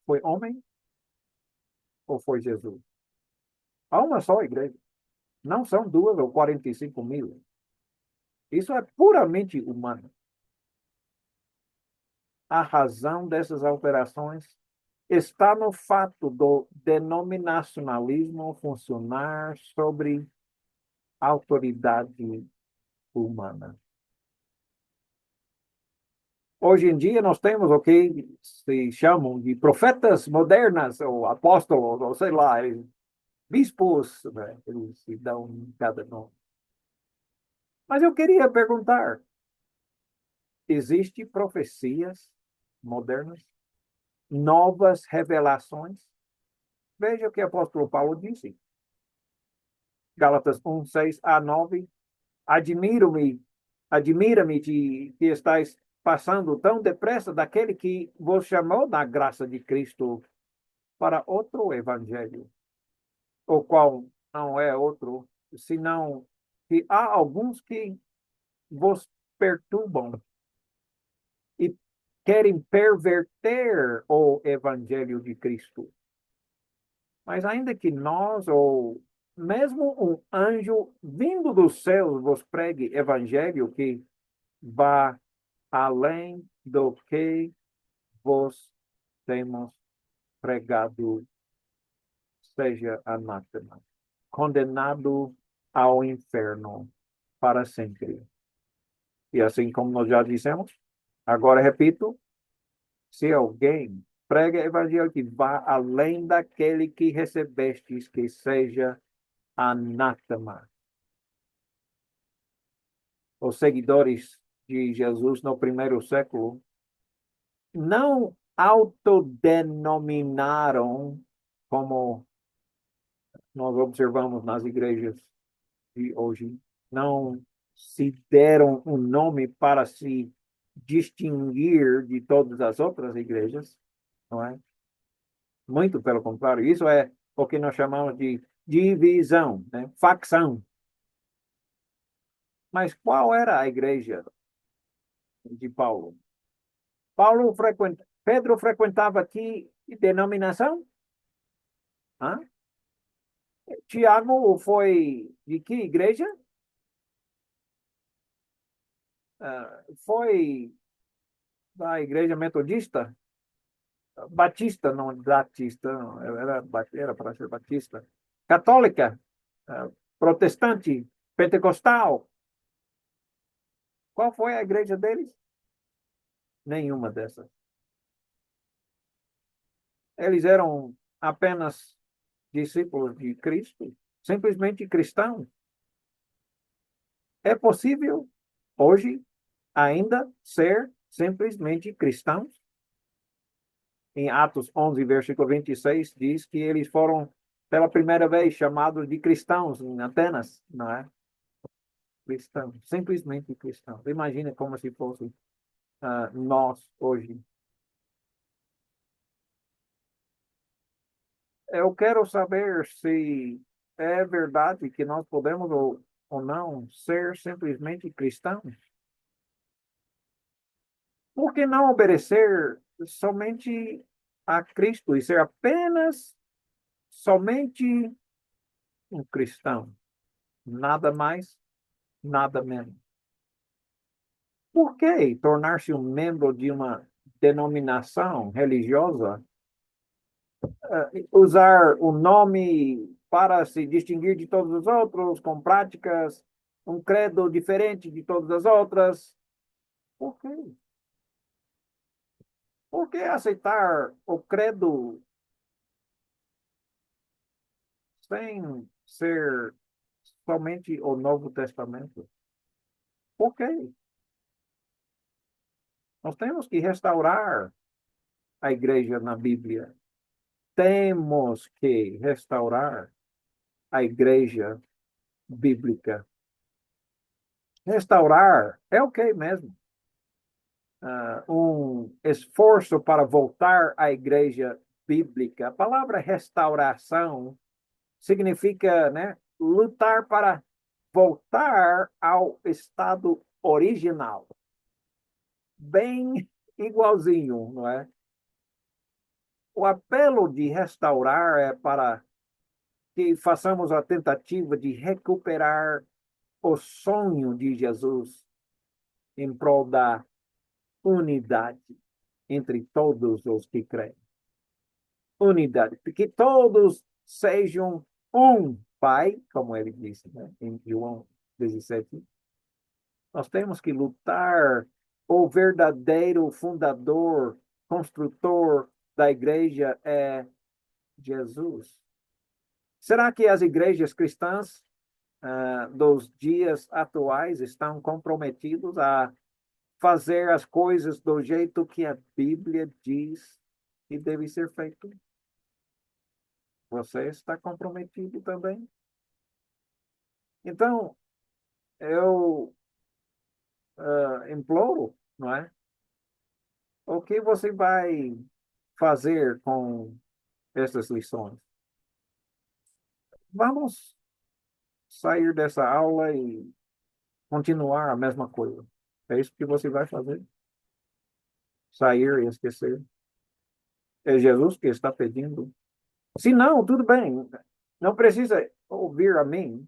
A: Foi homem ou foi Jesus? Há uma só igreja. Não são 2 ou 45 mil. Isso é puramente humano. A razão dessas alterações está no fato do denominacionalismo funcionar sobre autoridade humana. Hoje em dia nós temos o que se chamam de profetas modernas, ou apóstolos, ou sei lá, bispos, né? Eles se dão cada nome. Mas eu queria perguntar, existem profecias modernas? Novas revelações? Veja o que o apóstolo Paulo disse. Gálatas 1, 6 a 9. Admira-me de que estáis passando tão depressa daquele que vos chamou na graça de Cristo para outro evangelho, o qual não é outro, senão que há alguns que vos perturbam e querem perverter o evangelho de Cristo. Mas ainda que nós, ou mesmo um anjo vindo dos céus, vos pregue evangelho que vá além do que vos temos pregado, seja anátema, condenado ao inferno para sempre. E assim como nós já dissemos, agora repito, se alguém prega evangelho que vá além daquele que recebestes, que seja anátema. Os seguidores de Jesus no primeiro século não autodenominaram, como nós observamos nas igrejas de hoje, não se deram um nome para se distinguir de todas as outras igrejas, não é? Muito pelo contrário, isso é o que nós chamamos de divisão, né? Facção. Mas qual era a igreja de Paulo? Pedro frequentava que denominação? Hã? Tiago foi de que igreja? Foi da igreja metodista? Batista, não batista, não, era para ser batista. Católica, protestante, pentecostal. Qual foi a igreja deles? Nenhuma dessas. Eles eram apenas discípulos de Cristo, simplesmente cristãos. É possível hoje ainda ser simplesmente cristãos? Em Atos 11, versículo 26, diz que eles foram pela primeira vez chamados de cristãos em Atenas, não é? Cristãos, simplesmente cristãos. Imagina como se fosse nós hoje. Eu quero saber se é verdade que nós podemos ou não ser simplesmente cristãos. Por que não obedecer somente a Cristo e ser apenas somente um cristão? Nada mais, nada menos. Por que tornar-se um membro de uma denominação religiosa, usar o nome para se distinguir de todos os outros, com práticas, um credo diferente de todas as outras? Por quê? Por que aceitar o credo sem ser somente o Novo Testamento? Por quê? Nós temos que restaurar a igreja na Bíblia. Temos que restaurar a igreja bíblica. Restaurar é o que mesmo? Um esforço para voltar à igreja bíblica. A palavra restauração significa, né, lutar para voltar ao estado original. Bem igualzinho, não é? O apelo de restaurar é para que façamos a tentativa de recuperar o sonho de Jesus em prol da unidade entre todos os que creem. Unidade, que todos sejam um Pai, como ele disse, né, em João 17. Nós temos que lutar. O verdadeiro fundador, construtor da igreja é Jesus. Será que as igrejas cristãs dos dias atuais estão comprometidos a fazer as coisas do jeito que a Bíblia diz que deve ser feito? Você está comprometido também? Então, eu imploro, não é? O que você vai fazer com essas lições? Vamos sair dessa aula e continuar a mesma coisa. É isso que você vai fazer? Sair e esquecer? É Jesus que está pedindo. Se não, tudo bem. Não precisa ouvir a mim.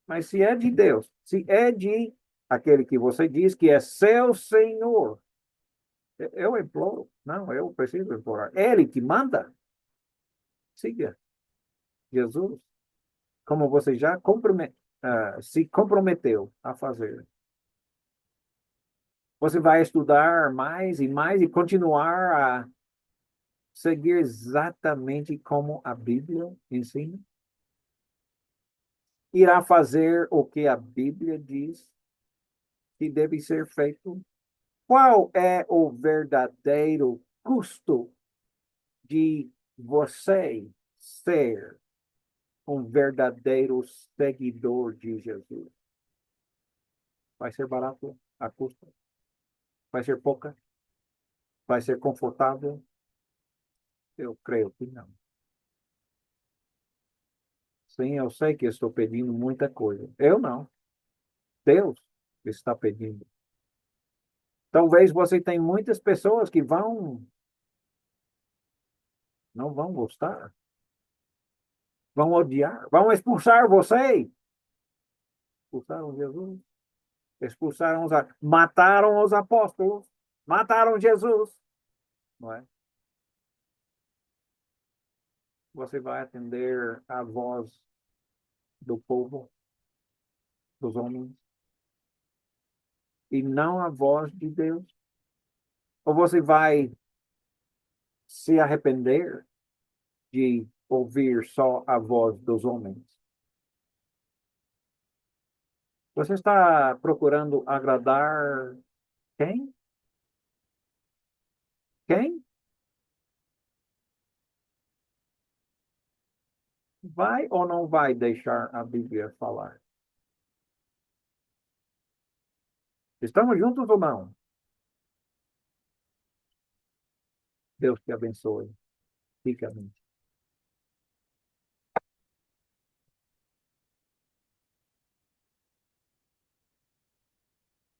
A: Mas se é de Deus, se é de aquele que você diz que é seu Senhor, eu imploro. Não, eu preciso implorar. Ele que manda. Siga Jesus, como você já se comprometeu a fazer. Você vai estudar mais e mais e continuar a seguir exatamente como a Bíblia ensina? Irá fazer o que a Bíblia diz que deve ser feito? Qual é o verdadeiro custo de você ser um verdadeiro seguidor de Jesus? Vai ser barato a custa? Vai ser pouca? Vai ser confortável? Eu creio que não. Sim, eu sei que estou pedindo muita coisa. Eu não. Deus está pedindo. Talvez você tenha muitas pessoas que não vão gostar, vão odiar, vão expulsar você. Expulsaram Jesus, mataram os apóstolos, mataram Jesus, não é? Você vai atender à voz do povo, dos homens, e não à voz de Deus? Ou você vai se arrepender de ouvir só a voz dos homens? Você está procurando agradar quem? Quem? Vai ou não vai deixar a Bíblia falar? Estamos juntos ou não? Deus te abençoe. Fica bem.